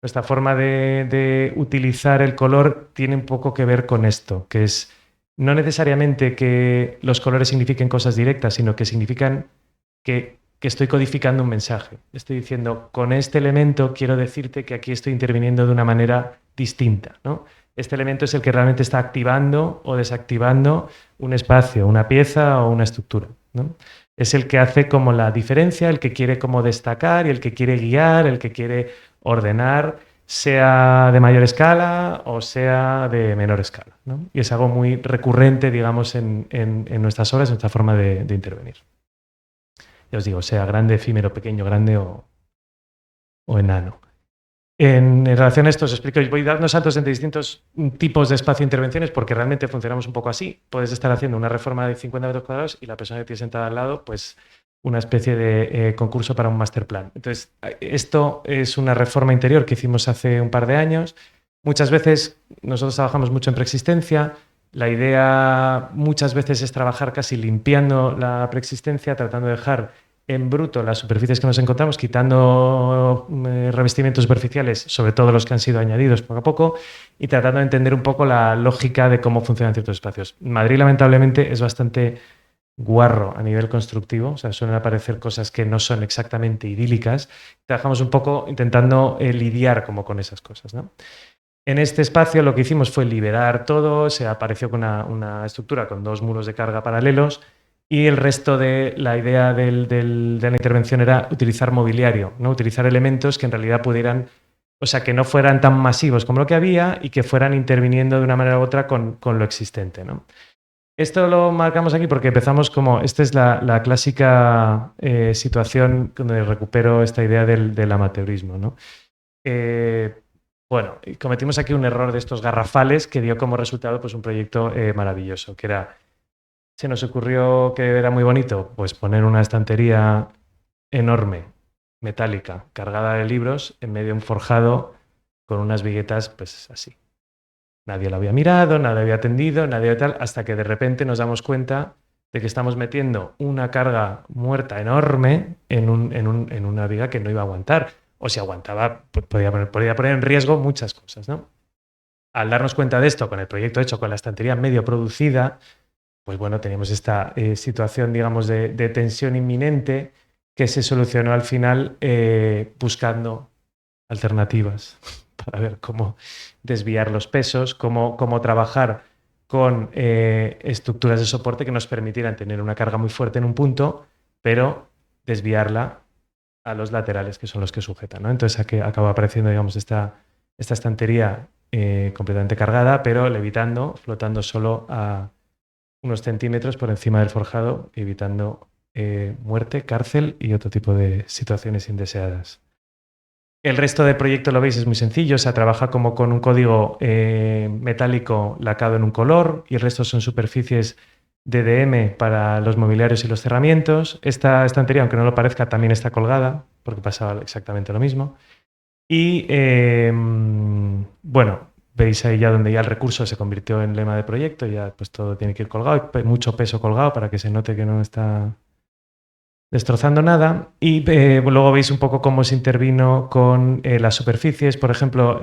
S2: Esta forma de utilizar el color tiene un poco que ver con esto, que es no necesariamente que los colores signifiquen cosas directas, sino que significan que estoy codificando un mensaje. Estoy diciendo, con este elemento quiero decirte que aquí estoy interviniendo de una manera distinta, ¿no? Este elemento es el que realmente está activando o desactivando un espacio, una pieza o una estructura, ¿no? Es el que hace como la diferencia, el que quiere como destacar y el que quiere guiar, el que quiere ordenar, sea de mayor escala o sea de menor escala, ¿no? Y es algo muy recurrente, digamos, en nuestras obras, en nuestra forma de intervenir. Ya os digo, sea grande, efímero, pequeño, grande o enano. En relación a esto os explico, voy dando saltos entre distintos tipos de espacio de intervenciones porque realmente funcionamos un poco así. Puedes estar haciendo una reforma de 50 metros cuadrados y la persona que tienes sentada al lado, pues una especie de concurso para un master plan. Entonces, esto es una reforma interior que hicimos hace un par de años. Muchas veces nosotros trabajamos mucho en preexistencia. La idea muchas veces es trabajar casi limpiando la preexistencia, tratando de dejar en bruto las superficies que nos encontramos, quitando revestimientos superficiales, sobre todo los que han sido añadidos poco a poco, y tratando de entender un poco la lógica de cómo funcionan ciertos espacios. Madrid, lamentablemente, es bastante guarro a nivel constructivo, o sea, suelen aparecer cosas que no son exactamente idílicas. Trabajamos un poco intentando lidiar como con esas cosas, ¿no? En este espacio lo que hicimos fue liberar todo, se apareció con una estructura con dos muros de carga paralelos y el resto de la idea de la intervención era utilizar mobiliario, ¿no? Utilizar elementos que en realidad pudieran, o sea, que no fueran tan masivos como lo que había y que fueran interviniendo de una manera u otra con lo existente, ¿no? Esto lo marcamos aquí porque empezamos como, esta es la clásica situación donde recupero esta idea del amateurismo, ¿no? Bueno, cometimos aquí un error de estos garrafales que dio como resultado pues, un proyecto maravilloso, que era, se nos ocurrió que era muy bonito, pues poner una estantería enorme, metálica, cargada de libros, en medio de un forjado con unas viguetas, pues así. Nadie lo había mirado, nadie había atendido, nadie tal, hasta que de repente nos damos cuenta de que estamos metiendo una carga muerta enorme en una viga que no iba a aguantar. O si aguantaba, podía poner en riesgo muchas cosas, ¿no? Al darnos cuenta de esto, con el proyecto hecho con la estantería medio producida, pues bueno, teníamos esta situación, digamos, de tensión inminente que se solucionó al final buscando alternativas para ver cómo desviar los pesos, cómo trabajar con estructuras de soporte que nos permitieran tener una carga muy fuerte en un punto, pero desviarla a los laterales, que son los que sujetan, ¿no? Entonces aquí acaba apareciendo, digamos, esta estantería completamente cargada, pero levitando, flotando solo a unos centímetros por encima del forjado, evitando muerte, cárcel y otro tipo de situaciones indeseadas. El resto del proyecto, lo veis, es muy sencillo. O sea, trabaja como con un código metálico lacado en un color y el resto son superficies DDM para los mobiliarios y los cerramientos. Esta estantería, aunque no lo parezca, también está colgada porque pasaba exactamente lo mismo. Y bueno, veis ahí ya donde ya el recurso se convirtió en lema de proyecto, ya pues todo tiene que ir colgado, mucho peso colgado para que se note que no está destrozando nada. Y luego veis un poco cómo se intervino con las superficies. Por ejemplo,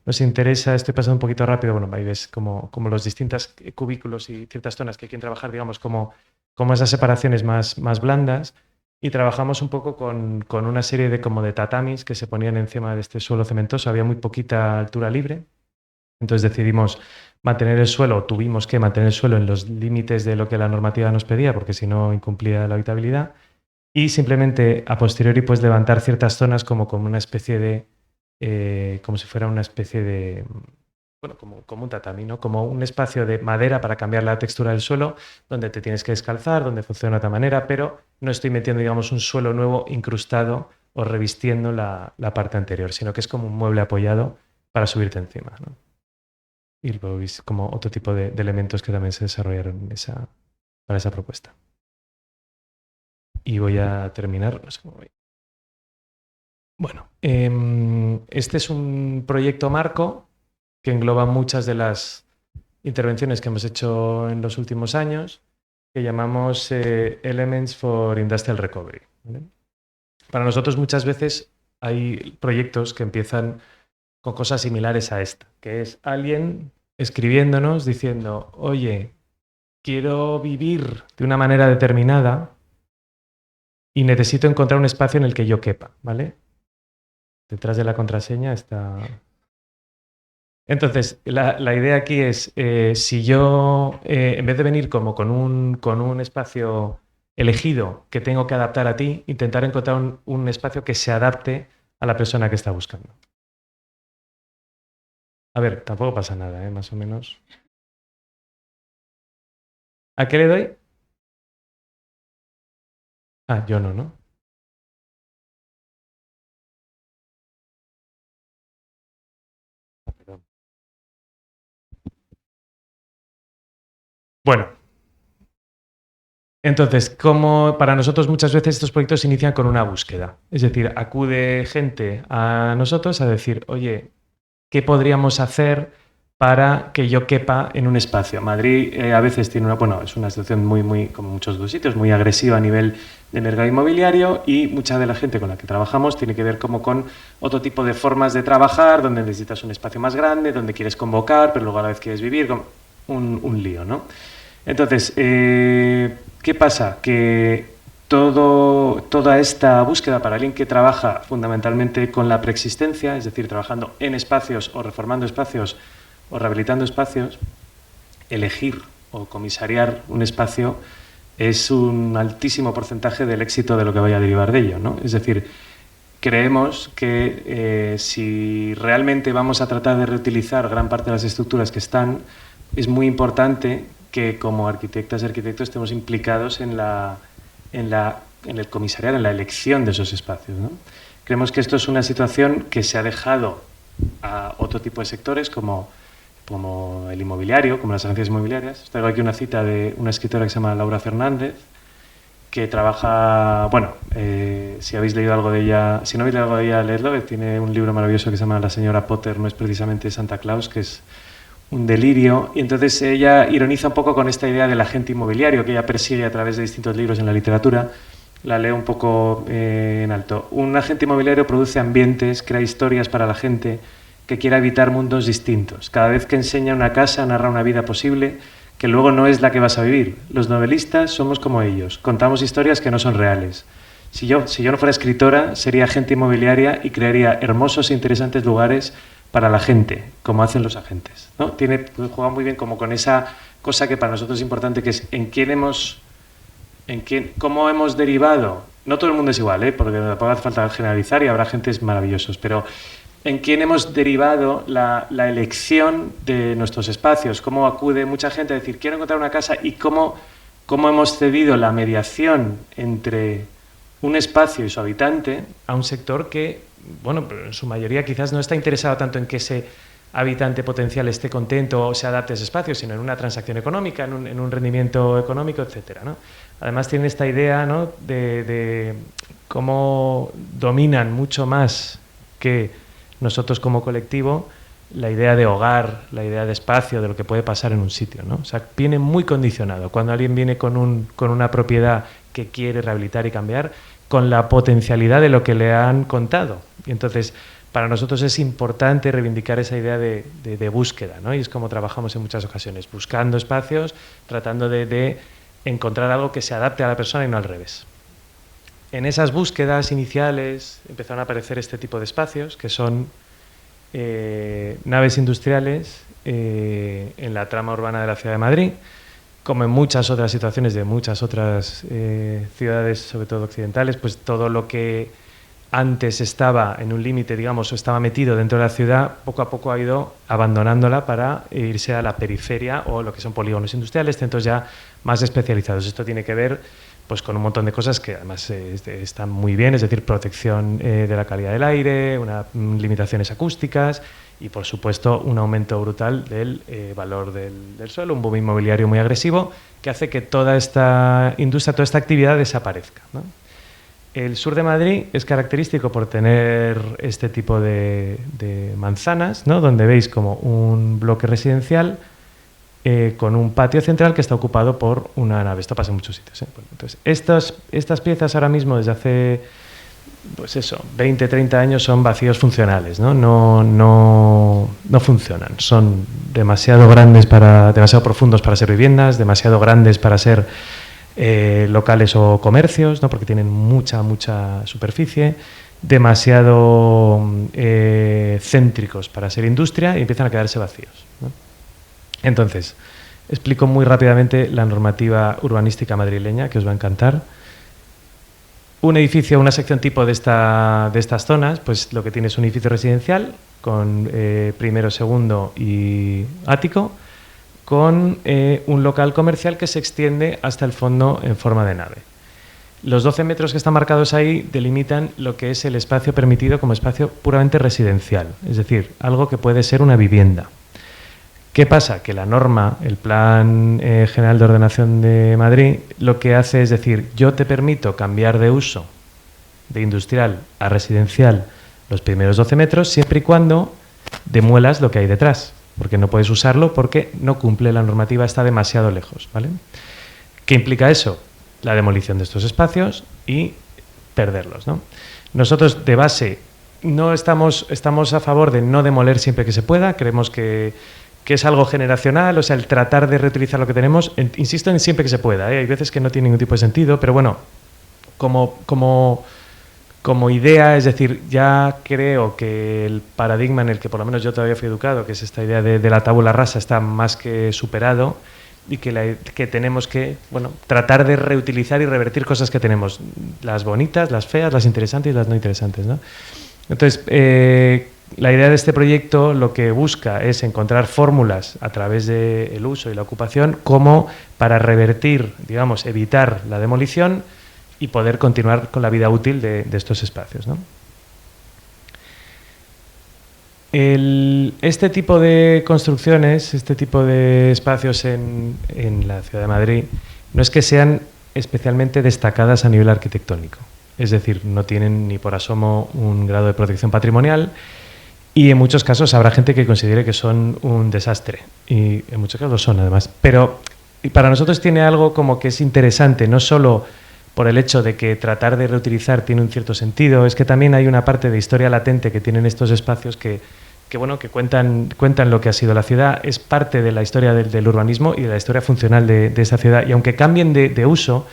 S2: nos interesa, estoy pasando un poquito rápido, bueno, ahí ves como los distintos cubículos y ciertas zonas que quieren trabajar, digamos, como esas separaciones más blandas. Y trabajamos un poco con una serie de tatamis que se ponían encima de este suelo cementoso. Había muy poquita altura libre. Entonces decidimos mantener el suelo, tuvimos que mantener el suelo en los límites de lo que la normativa nos pedía, porque si no incumplía la habitabilidad. Y simplemente a posteriori pues levantar ciertas zonas como una especie de, como si fuera una especie de, bueno, como un tatami, ¿no? Como un espacio de madera para cambiar la textura del suelo, donde te tienes que descalzar, donde funciona de otra manera, pero no estoy metiendo, digamos, un suelo nuevo incrustado o revistiendo la parte anterior, sino que es como un mueble apoyado para subirte encima, ¿no? Y luego veis como otro tipo de elementos que también se desarrollaron para esa propuesta. Y voy a terminar, no sé cómo voy. Bueno, este es un proyecto marco que engloba muchas de las intervenciones que hemos hecho en los últimos años, que llamamos Elements for Industrial Recovery, ¿vale? Para nosotros muchas veces hay proyectos que empiezan con cosas similares a esta, que es alguien escribiéndonos diciendo, oye, quiero vivir de una manera determinada y necesito encontrar un espacio en el que yo quepa, ¿vale? Detrás de la contraseña está... Entonces, la idea aquí es, si yo, en vez de venir como con un espacio elegido que tengo que adaptar a ti, intentar encontrar un espacio que se adapte a la persona que está buscando. A ver, tampoco pasa nada, ¿eh? Más o menos. ¿A qué le doy? Ah, yo no, ¿no? Perdón. Bueno, entonces, como para nosotros muchas veces estos proyectos se inician con una búsqueda. Es decir, acude gente a nosotros a decir, oye, ¿qué podríamos hacer para que yo quepa en un espacio? Madrid a veces tiene es una situación muy, como muchos otros sitios, muy agresiva a nivel de mercado inmobiliario y mucha de la gente con la que trabajamos tiene que ver como con otro tipo de formas de trabajar, donde necesitas un espacio más grande, donde quieres convocar, pero luego a la vez quieres vivir, un lío, ¿no? Entonces, ¿qué pasa? Que toda esta búsqueda para alguien que trabaja fundamentalmente con la preexistencia, es decir, trabajando en espacios o reformando espacios o rehabilitando espacios, elegir o comisariar un espacio es un altísimo porcentaje del éxito de lo que vaya a derivar de ello, ¿no? Es decir, creemos que si realmente vamos a tratar de reutilizar gran parte de las estructuras que están, es muy importante que como arquitectas y arquitectos estemos implicados en el comisariado, en la elección de esos espacios, ¿no? Creemos que esto es una situación que se ha dejado a otro tipo de sectores como el inmobiliario, como las agencias inmobiliarias. Traigo aquí una cita de una escritora que se llama Laura Fernández, que trabaja, si habéis leído algo de ella, si no habéis leído algo de ella, leedlo, tiene un libro maravilloso que se llama La señora Potter no es precisamente Santa Claus, que es un delirio, y entonces ella ironiza un poco con esta idea del agente inmobiliario que ella persigue a través de distintos libros en la literatura. La leo un poco en alto. Un agente inmobiliario produce ambientes, crea historias para la gente que quiera habitar mundos distintos. Cada vez que enseña una casa, narra una vida posible que luego no es la que vas a vivir. Los novelistas somos como ellos, contamos historias que no son reales. Si yo no fuera escritora, sería agente inmobiliaria y crearía hermosos e interesantes lugares para la gente, como hacen los agentes, ¿no? Juega muy bien como con esa cosa que para nosotros es importante, que es cómo hemos derivado. No todo el mundo es igual, porque tampoco hace falta generalizar y habrá agentes maravillosos, pero en quién hemos derivado la elección de nuestros espacios, cómo acude mucha gente a decir quiero encontrar una casa y cómo hemos cedido la mediación entre un espacio y su habitante a un sector que bueno, en su mayoría quizás no está interesado tanto en que ese habitante potencial esté contento o se adapte a ese espacio, sino en una transacción económica, en un rendimiento económico, etcétera, ¿no? Además tiene esta idea, ¿no?, de cómo dominan mucho más que nosotros como colectivo la idea de hogar, la idea de espacio, de lo que puede pasar en un sitio, ¿no? O sea, viene muy condicionado. Cuando alguien viene con una propiedad que quiere rehabilitar y cambiar, con la potencialidad de lo que le han contado. Y entonces, para nosotros es importante reivindicar esa idea de búsqueda, ¿no? Y es como trabajamos en muchas ocasiones, buscando espacios, tratando de encontrar algo que se adapte a la persona y no al revés. En esas búsquedas iniciales empezaron a aparecer este tipo de espacios, que son naves industriales en la trama urbana de la ciudad de Madrid, como en muchas otras situaciones de muchas otras ciudades, sobre todo occidentales, pues todo lo que antes estaba en un límite, digamos, o estaba metido dentro de la ciudad, poco a poco ha ido abandonándola para irse a la periferia o lo que son polígonos industriales, centros ya más especializados. Esto tiene que ver pues con un montón de cosas que además están muy bien, es decir, protección de la calidad del aire, limitaciones acústicas y, por supuesto, un aumento brutal del valor del suelo, un boom inmobiliario muy agresivo que hace que toda esta industria, toda esta actividad desaparezca, ¿no? El sur de Madrid es característico por tener este tipo de manzanas, ¿no?, donde veis como un bloque residencial con un patio central que está ocupado por una nave. Esto pasa en muchos sitios, ¿eh? Bueno, entonces, estas piezas ahora mismo, desde hace, pues eso, 20, 30 años, son vacíos funcionales, ¿no? No funcionan. Son demasiado grandes, demasiado profundos para ser viviendas, demasiado grandes para ser locales o comercios, ¿no?, porque tienen mucha superficie, demasiado céntricos para ser industria y empiezan a quedarse vacíos, ¿no? Entonces, explico muy rápidamente la normativa urbanística madrileña, que os va a encantar. Un edificio, una sección tipo de estas zonas, pues lo que tiene es un edificio residencial con primero, segundo y ático, con un local comercial que se extiende hasta el fondo en forma de nave. Los 12 metros que están marcados ahí delimitan lo que es el espacio permitido como espacio puramente residencial, es decir, algo que puede ser una vivienda. ¿Qué pasa? Que la norma, el Plan General de Ordenación de Madrid, lo que hace es decir, yo te permito cambiar de uso de industrial a residencial los primeros 12 metros siempre y cuando demuelas lo que hay detrás, porque no puedes usarlo porque no cumple la normativa, está demasiado lejos, ¿vale? ¿Qué implica eso? La demolición de estos espacios y perderlos, ¿no? Nosotros, de base, no estamos a favor de no demoler siempre que se pueda, creemos que es algo generacional, o sea, el tratar de reutilizar lo que tenemos, insisto en siempre que se pueda, hay veces que no tiene ningún tipo de sentido, pero bueno, como idea, es decir, ya creo que el paradigma en el que por lo menos yo todavía fui educado, que es esta idea de la tabula rasa, está más que superado y que tenemos que, bueno, tratar de reutilizar y revertir cosas que tenemos, las bonitas, las feas, las interesantes y las no interesantes, ¿no? Entonces, la idea de este proyecto lo que busca es encontrar fórmulas a través del uso y la ocupación como para revertir, digamos, evitar la demolición y poder continuar con la vida útil de estos espacios, ¿no? Este tipo de construcciones, este tipo de espacios en la ciudad de Madrid, no es que sean especialmente destacadas a nivel arquitectónico. Es decir, no tienen ni por asomo un grado de protección patrimonial y en muchos casos habrá gente que considere que son un desastre. Y en muchos casos lo son, además. Pero para nosotros tiene algo como que es interesante, no solo por el hecho de que tratar de reutilizar tiene un cierto sentido, es que también hay una parte de historia latente que tienen estos espacios que cuentan lo que ha sido la ciudad, es parte de la historia del urbanismo y de la historia funcional de esta ciudad. Y aunque cambien de uso,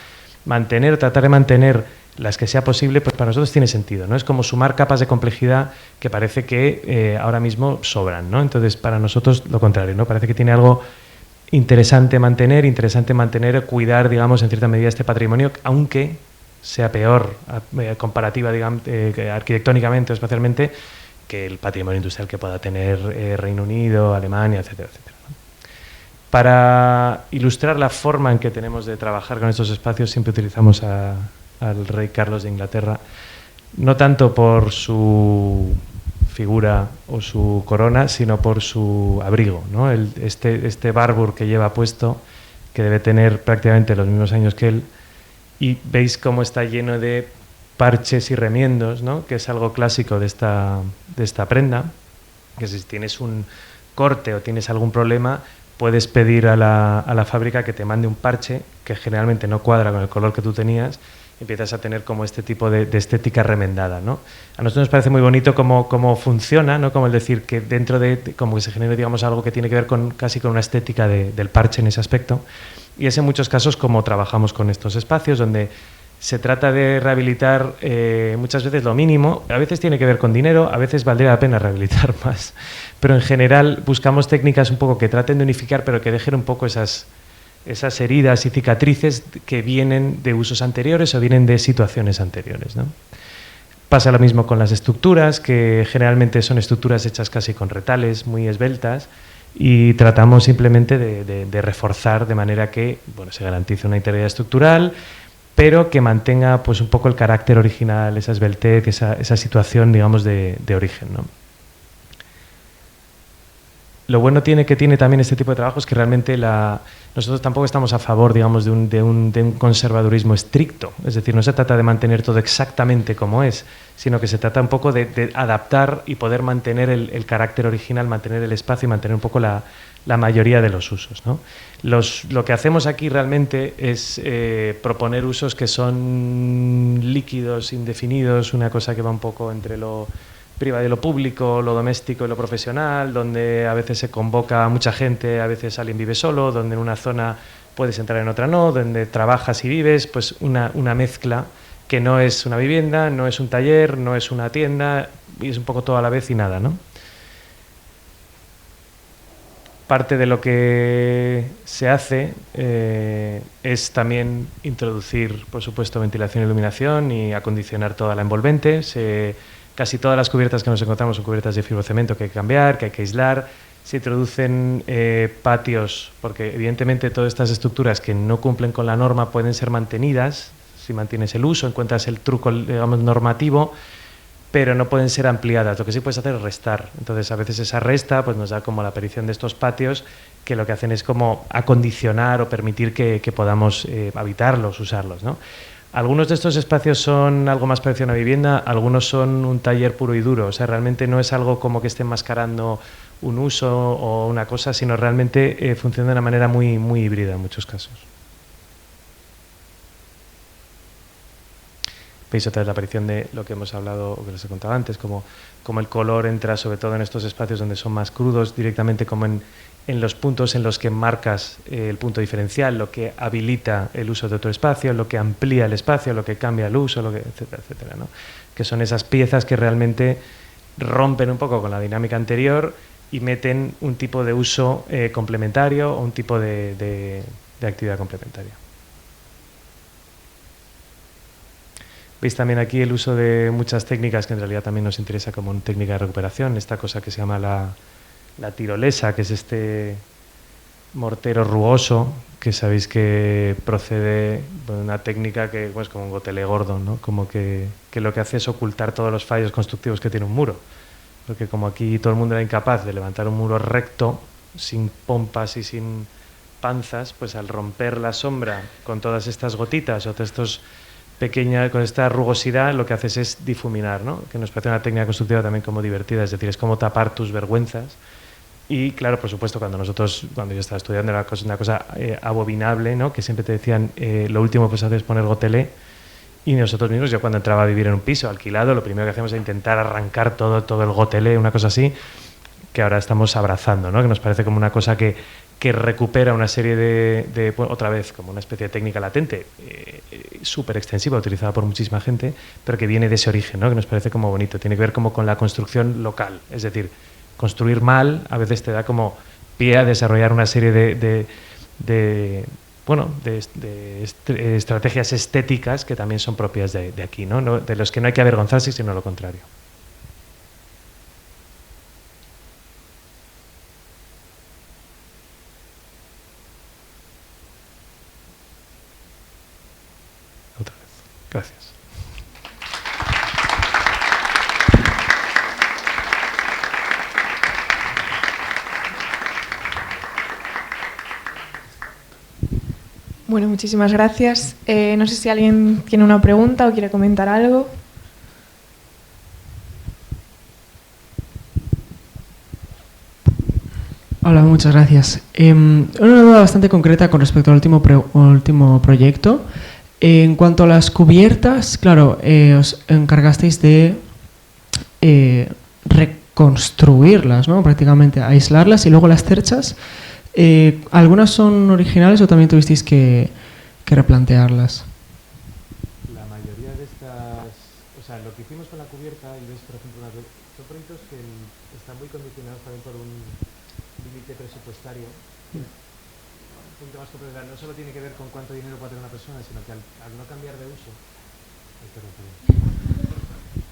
S2: tratar de mantener las que sea posible, pues para nosotros tiene sentido, ¿no? Es como sumar capas de complejidad que parece que ahora mismo sobran, ¿no? Entonces, para nosotros lo contrario, ¿no? Parece que tiene algo interesante mantener, cuidar, digamos, en cierta medida este patrimonio, aunque sea peor comparativa, digamos, arquitectónicamente o espacialmente, que el patrimonio industrial que pueda tener Reino Unido, Alemania, etcétera, etcétera, ¿no? Para ilustrar la forma en que tenemos de trabajar con estos espacios, siempre utilizamos al rey Carlos de Inglaterra no tanto por su figura o su corona, sino por su abrigo, ¿no? Este Barbour que lleva puesto, que debe tener prácticamente los mismos años que él, y veis cómo está lleno de parches y remiendos, ¿no? Que es algo clásico de esta prenda, que si tienes un corte o tienes algún problema, puedes pedir a la fábrica que te mande un parche que generalmente no cuadra con el color que tú tenías, empiezas a tener como este tipo de estética remendada, ¿no? A nosotros nos parece muy bonito cómo funciona, ¿no? Como el decir que dentro como que se genere, digamos, algo que tiene que ver casi con una estética del parche en ese aspecto, y es en muchos casos como trabajamos con estos espacios donde se trata de rehabilitar muchas veces lo mínimo, a veces tiene que ver con dinero, a veces valdría la pena rehabilitar más, pero en general buscamos técnicas un poco que traten de unificar, pero que dejen un poco esas heridas y cicatrices que vienen de usos anteriores o vienen de situaciones anteriores, ¿no? Pasa lo mismo con las estructuras, que generalmente son estructuras hechas casi con retales, muy esbeltas, y tratamos simplemente de reforzar de manera que, bueno, se garantice una integridad estructural, pero que mantenga pues un poco el carácter original, esa esbeltez, esa situación, digamos, de origen, ¿no? Lo bueno que tiene también este tipo de trabajo es que realmente nosotros tampoco estamos a favor, digamos, de un conservadurismo estricto. Es decir, no se trata de mantener todo exactamente como es, sino que se trata un poco de adaptar y poder mantener el carácter original, mantener el espacio y mantener un poco la mayoría de los usos, ¿no? Lo que hacemos aquí realmente es proponer usos que son líquidos, indefinidos, una cosa que va un poco entre lo privado y lo público, lo doméstico y lo profesional, donde a veces se convoca a mucha gente, a veces alguien vive solo, donde en una zona puedes entrar, en otra no, donde trabajas y vives, pues una mezcla que no es una vivienda, no es un taller, no es una tienda, y es un poco todo a la vez y nada, ¿no? Parte de lo que se hace es también introducir, por supuesto, ventilación e iluminación y acondicionar toda la envolvente. Casi todas las cubiertas que nos encontramos son cubiertas de fibrocemento que hay que cambiar, que hay que aislar. Se introducen patios, porque evidentemente todas estas estructuras que no cumplen con la norma pueden ser mantenidas si mantienes el uso, encuentras el truco, digamos, normativo, pero no pueden ser ampliadas. Lo que sí puedes hacer es restar. Entonces, a veces esa resta pues, nos da como la aparición de estos patios que lo que hacen es como acondicionar o permitir que podamos habitarlos, usarlos, ¿no? Algunos de estos espacios son algo más parecido a una vivienda, algunos son un taller puro y duro. O sea, realmente no es algo como que esté enmascarando un uso o una cosa, sino realmente funciona de una manera muy, muy híbrida en muchos casos. Veis otra vez la aparición de lo que hemos hablado, o que les he contado antes, como el color entra sobre todo en estos espacios donde son más crudos, directamente como en los puntos en los que marcas el punto diferencial, lo que habilita el uso de otro espacio, lo que amplía el espacio, lo que cambia el uso, etcétera, etcétera, ¿no? Que son esas piezas que realmente rompen un poco con la dinámica anterior y meten un tipo de uso complementario o un tipo de actividad complementaria. Veis también aquí el uso de muchas técnicas que en realidad también nos interesa como una técnica de recuperación, esta cosa que se llama la tirolesa, que es este mortero rugoso, que sabéis que procede de una técnica que es pues, como un gotelé gordo, ¿no? Como que lo que hace es ocultar todos los fallos constructivos que tiene un muro. Porque como aquí todo el mundo era incapaz de levantar un muro recto, sin pompas y sin panzas, pues al romper la sombra con todas estas gotitas o estos con esta rugosidad, lo que haces es difuminar, ¿no? Que nos parece una técnica constructiva también como divertida, es decir, es como tapar tus vergüenzas. Y claro, por supuesto, cuando yo estaba estudiando era una cosa abominable, ¿no? Que siempre te decían, lo último que se hace es poner gotelé, y nosotros mismos, yo cuando entraba a vivir en un piso alquilado, lo primero que hacíamos era intentar arrancar todo el gotelé, una cosa así, que ahora estamos abrazando, ¿no? Que nos parece como una cosa que recupera una serie de otra vez, como una especie de técnica latente, súper extensiva, utilizada por muchísima gente, pero que viene de ese origen, ¿no? Que nos parece como bonito. Tiene que ver como con la construcción local. Es decir, construir mal a veces te da como pie a desarrollar una serie de estrategias estéticas que también son propias de aquí, ¿no? De los que no hay que avergonzarse, sino lo contrario. Otra vez. Gracias.
S1: Bueno, muchísimas gracias. No sé si alguien tiene una pregunta o quiere comentar algo.
S5: Hola, muchas gracias. Una duda bastante concreta con respecto al último proyecto. En cuanto a las cubiertas, claro, os encargasteis de reconstruirlas, ¿no? Prácticamente aislarlas, y luego las cerchas. ¿Algunas son originales o también tuvisteis que replantearlas?
S2: La mayoría de estas, o sea, lo que hicimos con la cubierta, y ves, por ejemplo, son proyectos que están muy condicionados también por un límite presupuestario. Un punto más complejo, no solo tiene que ver con cuánto dinero puede tener una persona, sino que al no cambiar de uso.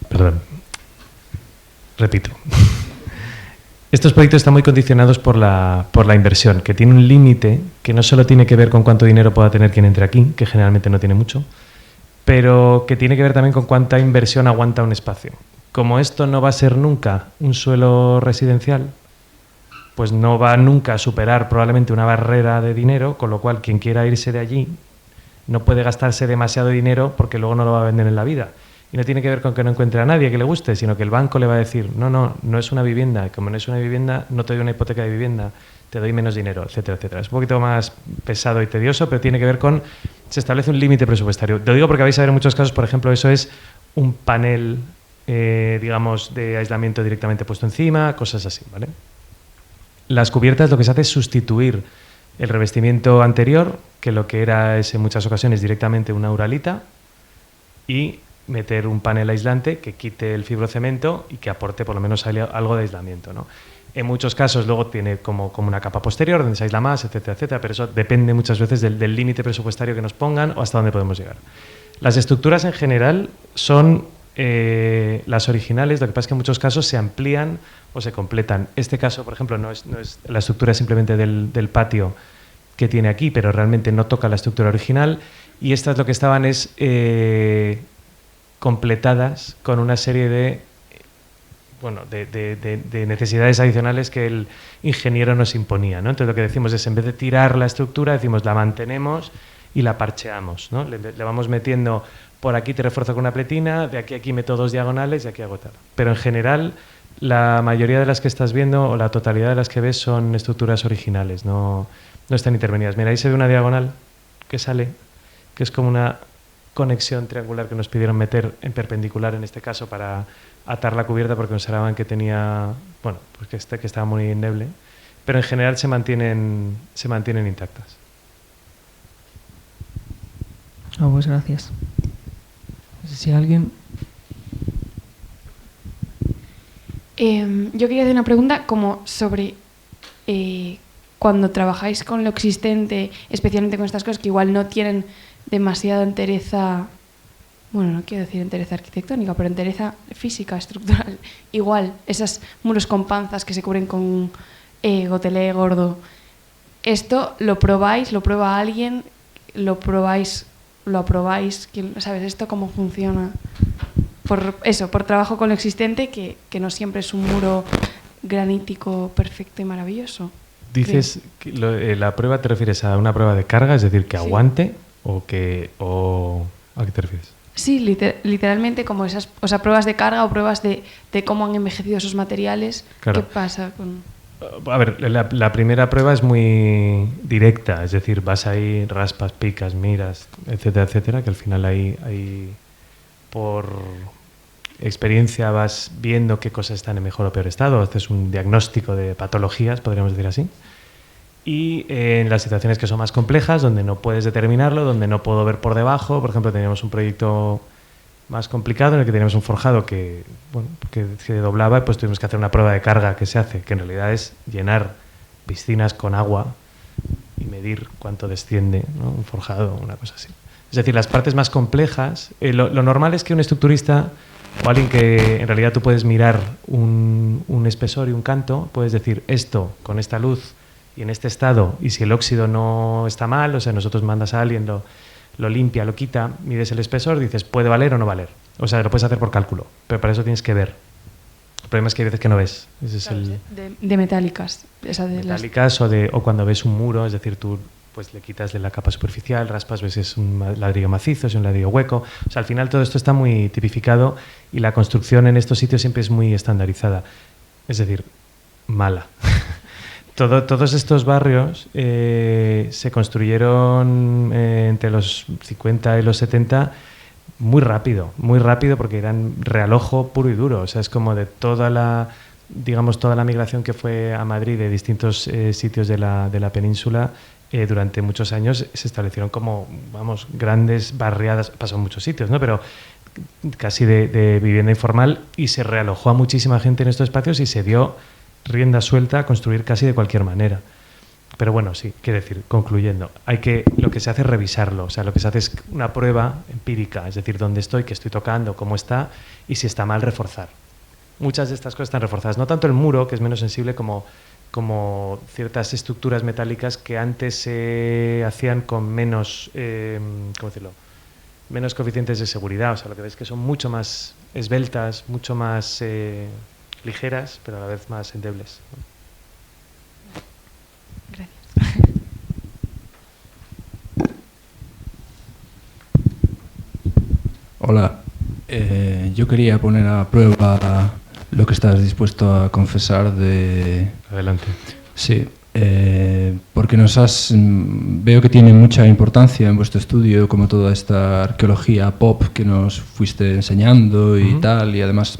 S2: Perdón. Repito. Estos proyectos están muy condicionados por la inversión, que tiene un límite que no solo tiene que ver con cuánto dinero pueda tener quien entre aquí, que generalmente no tiene mucho, pero que tiene que ver también con cuánta inversión aguanta un espacio. Como esto no va a ser nunca un suelo residencial, pues no va nunca a superar probablemente una barrera de dinero, con lo cual quien quiera irse de allí no puede gastarse demasiado dinero porque luego no lo va a vender en la vida. Y no tiene que ver con que no encuentre a nadie que le guste, sino que el banco le va a decir, no es una vivienda, como no es una vivienda, no te doy una hipoteca de vivienda, te doy menos dinero, etcétera, etcétera. Es un poquito más pesado y tedioso, pero tiene que ver con, se establece un límite presupuestario. Te lo digo porque vais a ver en muchos casos, por ejemplo, eso es un panel, digamos, de aislamiento directamente puesto encima, cosas así, ¿vale? Las cubiertas lo que se hace es sustituir el revestimiento anterior, que lo que era es en muchas ocasiones directamente una uralita, y meter un panel aislante que quite el fibrocemento y que aporte por lo menos algo de aislamiento, ¿no? En muchos casos luego tiene como una capa posterior donde se aísla más, etcétera, etcétera, pero eso depende muchas veces del límite presupuestario que nos pongan o hasta dónde podemos llegar. Las estructuras en general son las originales, lo que pasa es que en muchos casos se amplían o se completan. Este caso, por ejemplo, no es la estructura simplemente del patio que tiene aquí, pero realmente no toca la estructura original, y estas lo que estaban es completadas con una serie de necesidades adicionales que el ingeniero nos imponía, ¿no? Entonces lo que decimos es, en vez de tirar la estructura, decimos la mantenemos y la parcheamos, ¿no? Le vamos metiendo, por aquí te refuerzo con una pletina, de aquí a aquí meto 2 diagonales y aquí hago tal. Pero en general la mayoría de las que estás viendo, o la totalidad de las que ves, son estructuras originales, no están intervenidas. Mira, ahí se ve una diagonal que sale, que es como una conexión triangular que nos pidieron meter en perpendicular, en este caso, para atar la cubierta, porque consideraban que tenía, bueno, pues que estaba muy endeble, pero en general se mantienen intactas.
S5: Pues gracias. No sé si alguien...
S6: Yo quería hacer una pregunta como sobre cuando trabajáis con lo existente, especialmente con estas cosas que igual no tienen demasiada entereza, bueno, no quiero decir entereza arquitectónica, pero entereza física, estructural. Igual, esos muros con panzas que se cubren con gotelé gordo. ¿Esto lo probáis? ¿Lo prueba alguien? ¿Lo probáis? ¿Lo aprobáis? ¿Sabes esto cómo funciona? Por trabajo con lo existente, que no siempre es un muro granítico perfecto y maravilloso.
S2: Dices, que la prueba te refieres a una prueba de carga, es decir, que sí, aguante, o ¿a qué te refieres? Sí,
S6: literalmente como esas, o sea, pruebas de carga o pruebas de cómo han envejecido esos materiales. Claro. ¿Qué pasa con...?
S2: A ver, la primera prueba es muy directa, es decir, vas ahí, raspas, picas, miras, etcétera, etcétera, que al final ahí por experiencia vas viendo qué cosas están en mejor o peor estado, haces un diagnóstico de patologías, podríamos decir así. Y en las situaciones que son más complejas, donde no puedes determinarlo, donde no puedo ver por debajo, por ejemplo, teníamos un proyecto más complicado en el que teníamos un forjado que se doblaba, y pues tuvimos que hacer una prueba de carga que se hace, que en realidad es llenar piscinas con agua y medir cuánto desciende, ¿no? Un forjado, una cosa así. Es decir, las partes más complejas, lo normal es que un estructurista o alguien que en realidad tú puedes mirar un espesor y un canto, puedes decir esto con esta luz y en este estado, y si el óxido no está mal, o sea, nosotros mandas a alguien, lo limpia, lo quita, mides el espesor, dices, ¿puede valer o no valer? O sea, lo puedes hacer por cálculo, pero para eso tienes que ver. El problema es que hay veces que no ves. Ese es
S6: de metálicas.
S2: Metálicas o cuando ves un muro, es decir, tú pues le quitas de la capa superficial, raspas, ves si es un ladrillo macizo, si es un ladrillo hueco. O sea, al final todo esto está muy tipificado y la construcción en estos sitios siempre es muy estandarizada. Es decir, mala. Todos estos barrios se construyeron entre los 50 y los 70 muy rápido porque eran realojo puro y duro. O sea, es como de toda la migración que fue a Madrid de distintos sitios de la península. Durante muchos años se establecieron como, vamos, grandes barriadas, pasó en muchos sitios, ¿no? Pero casi de vivienda informal, y se realojó a muchísima gente en estos espacios y se dio rienda suelta a construir casi de cualquier manera. Pero bueno, sí, quiero decir, concluyendo, lo que se hace es revisarlo, o sea, lo que se hace es una prueba empírica, es decir, dónde estoy, qué estoy tocando, cómo está, y si está mal, reforzar. Muchas de estas cosas están reforzadas, no tanto el muro, que es menos sensible, como ciertas estructuras metálicas que antes se hacían con menos, ¿cómo decirlo?, menos coeficientes de seguridad. O sea, lo que ves que son mucho más esbeltas, mucho más ligeras, pero a la vez más endebles.
S6: Gracias.
S7: Hola, yo quería poner a prueba lo que estás dispuesto a confesar de...
S2: Adelante.
S7: Sí, porque veo que tiene mucha importancia en vuestro estudio, como toda esta arqueología pop que nos fuiste enseñando y tal, y además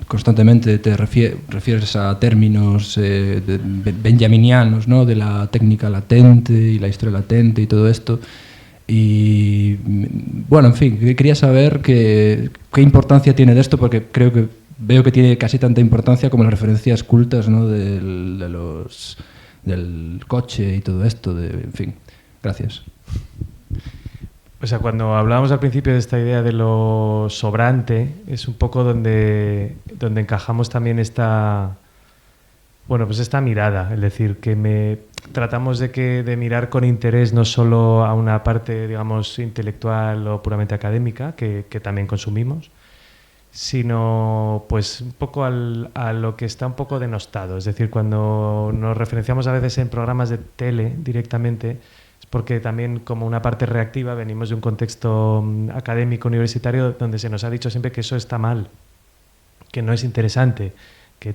S7: constantemente te refieres a términos benjaminianos, ¿no? De la técnica latente y la historia latente y todo esto. Y bueno, en fin, quería saber qué importancia tiene de esto, porque veo que tiene casi tanta importancia como las referencias cultas, ¿no? del coche y todo esto, en fin. Gracias.
S2: O sea, cuando hablábamos al principio de esta idea de lo sobrante, es un poco donde encajamos también esta mirada, es decir, que tratamos de mirar con interés no solo a una parte, digamos, intelectual o puramente académica, que también consumimos, sino pues un poco a lo que está un poco denostado. Es decir, cuando nos referenciamos a veces en programas de tele directamente, es porque también, como una parte reactiva, venimos de un contexto académico universitario donde se nos ha dicho siempre que eso está mal, que no es interesante, que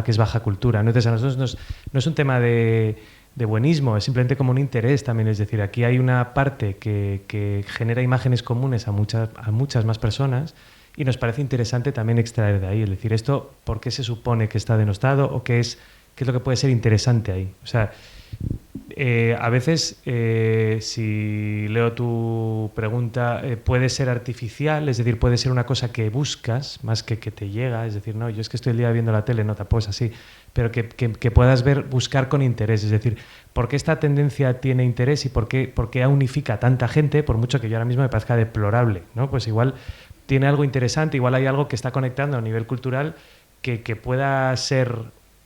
S2: es baja cultura. Entonces, a nosotros no es un tema de buenismo, es simplemente como un interés también. Es decir, aquí hay una parte que genera imágenes comunes a muchas más personas, y nos parece interesante también extraer de ahí. Es decir, esto, ¿por qué se supone que está denostado? ¿O qué es lo que puede ser interesante ahí? O sea, a veces, si leo tu pregunta, puede ser artificial, es decir, puede ser una cosa que buscas más que te llega. Es decir, no, yo es que estoy el día viendo la tele, no, tampoco es así. Pero que puedas buscar con interés. Es decir, ¿por qué esta tendencia tiene interés y por qué unifica a tanta gente, por mucho que yo ahora mismo me parezca deplorable, ¿no? Pues igual tiene algo interesante, igual hay algo que está conectando a nivel cultural que pueda ser,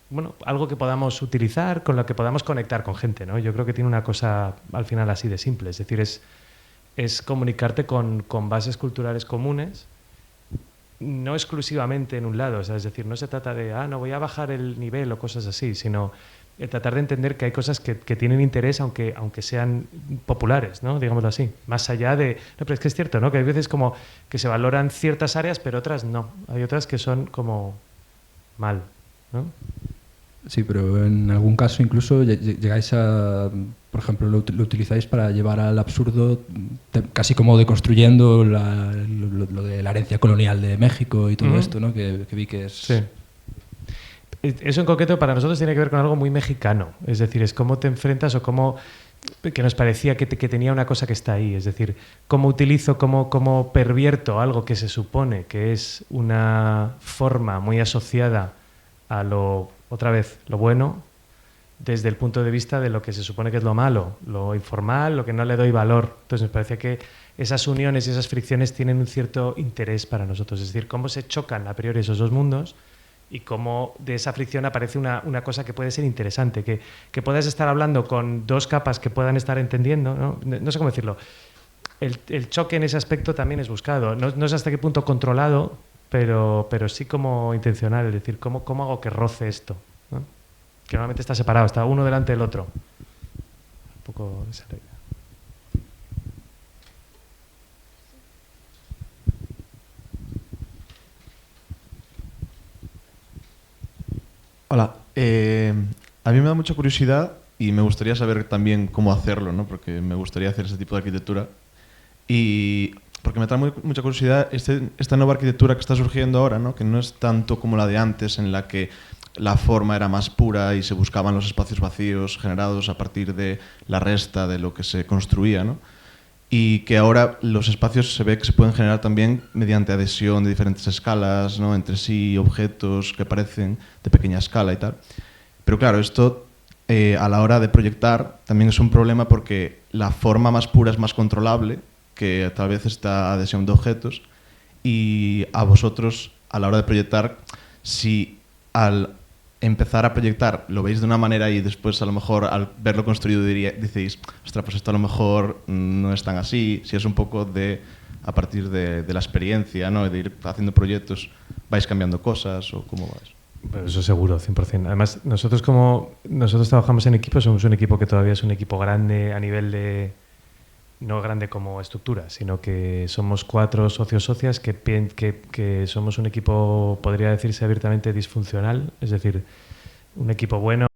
S2: bueno, algo que podamos utilizar, con lo que podamos conectar con gente, ¿no? Yo creo que tiene una cosa al final así de simple, es decir, es comunicarte con bases culturales comunes, no exclusivamente en un lado. O sea, es decir, no se trata de, no voy a bajar el nivel o cosas así, sino tratar de entender que hay cosas que tienen interés aunque sean populares, ¿no? Digámoslo así. Más allá de... No, pero es que es cierto, ¿no? Que hay veces como que se valoran ciertas áreas, pero otras no. Hay otras que son como mal, ¿no?
S7: Sí, pero en algún caso incluso llegáis a... Por ejemplo, lo utilizáis para llevar al absurdo, casi como deconstruyendo lo de la herencia colonial de México y todo esto, ¿no? Que vi que es...
S2: Sí. Eso en concreto para nosotros tiene que ver con algo muy mexicano. Es decir, es cómo te enfrentas o cómo... que nos parecía que tenía una cosa que está ahí. Es decir, cómo utilizo, cómo pervierto algo que se supone que es una forma muy asociada a lo bueno, desde el punto de vista de lo que se supone que es lo malo, lo informal, lo que no le doy valor. Entonces me parece que esas uniones y esas fricciones tienen un cierto interés para nosotros. Es decir, cómo se chocan a priori esos dos mundos y cómo de esa fricción aparece una cosa que puede ser interesante, que puedas estar hablando con dos capas que puedan estar entendiendo, no sé cómo decirlo. El choque en ese aspecto también es buscado. No sé hasta qué punto controlado, pero sí como intencional. Es decir, ¿cómo hago que roce esto? ¿No? Que normalmente está separado, está uno delante del otro. poco esa es la idea.
S8: Hola, a mí me da mucha curiosidad y me gustaría saber también cómo hacerlo, ¿no? Porque me gustaría hacer ese tipo de arquitectura. Y porque me trae mucha curiosidad esta nueva arquitectura que está surgiendo ahora, ¿no? Que no es tanto como la de antes, en la que la forma era más pura y se buscaban los espacios vacíos generados a partir de la resta de lo que se construía, ¿no? Y que ahora los espacios se ve que se pueden generar también mediante adhesión de diferentes escalas, ¿no? Entre sí, objetos que parecen de pequeña escala y tal. Pero claro, esto a la hora de proyectar también es un problema porque la forma más pura es más controlable que tal vez esta adhesión de objetos, y a vosotros a la hora de proyectar, si al empezar a proyectar lo veis de una manera y después a lo mejor al verlo construido decís, ostras, pues esto a lo mejor no es tan así, si es un poco de a partir de la experiencia, ¿no? De ir haciendo proyectos, vais cambiando cosas o cómo va eso.
S2: Bueno, eso seguro, 100%. Además, nosotros trabajamos en equipo, somos un equipo que todavía es un equipo grande a nivel de, no grande como estructura, sino que somos 4 socios-socias que somos un equipo, podría decirse abiertamente, disfuncional, es decir, un equipo bueno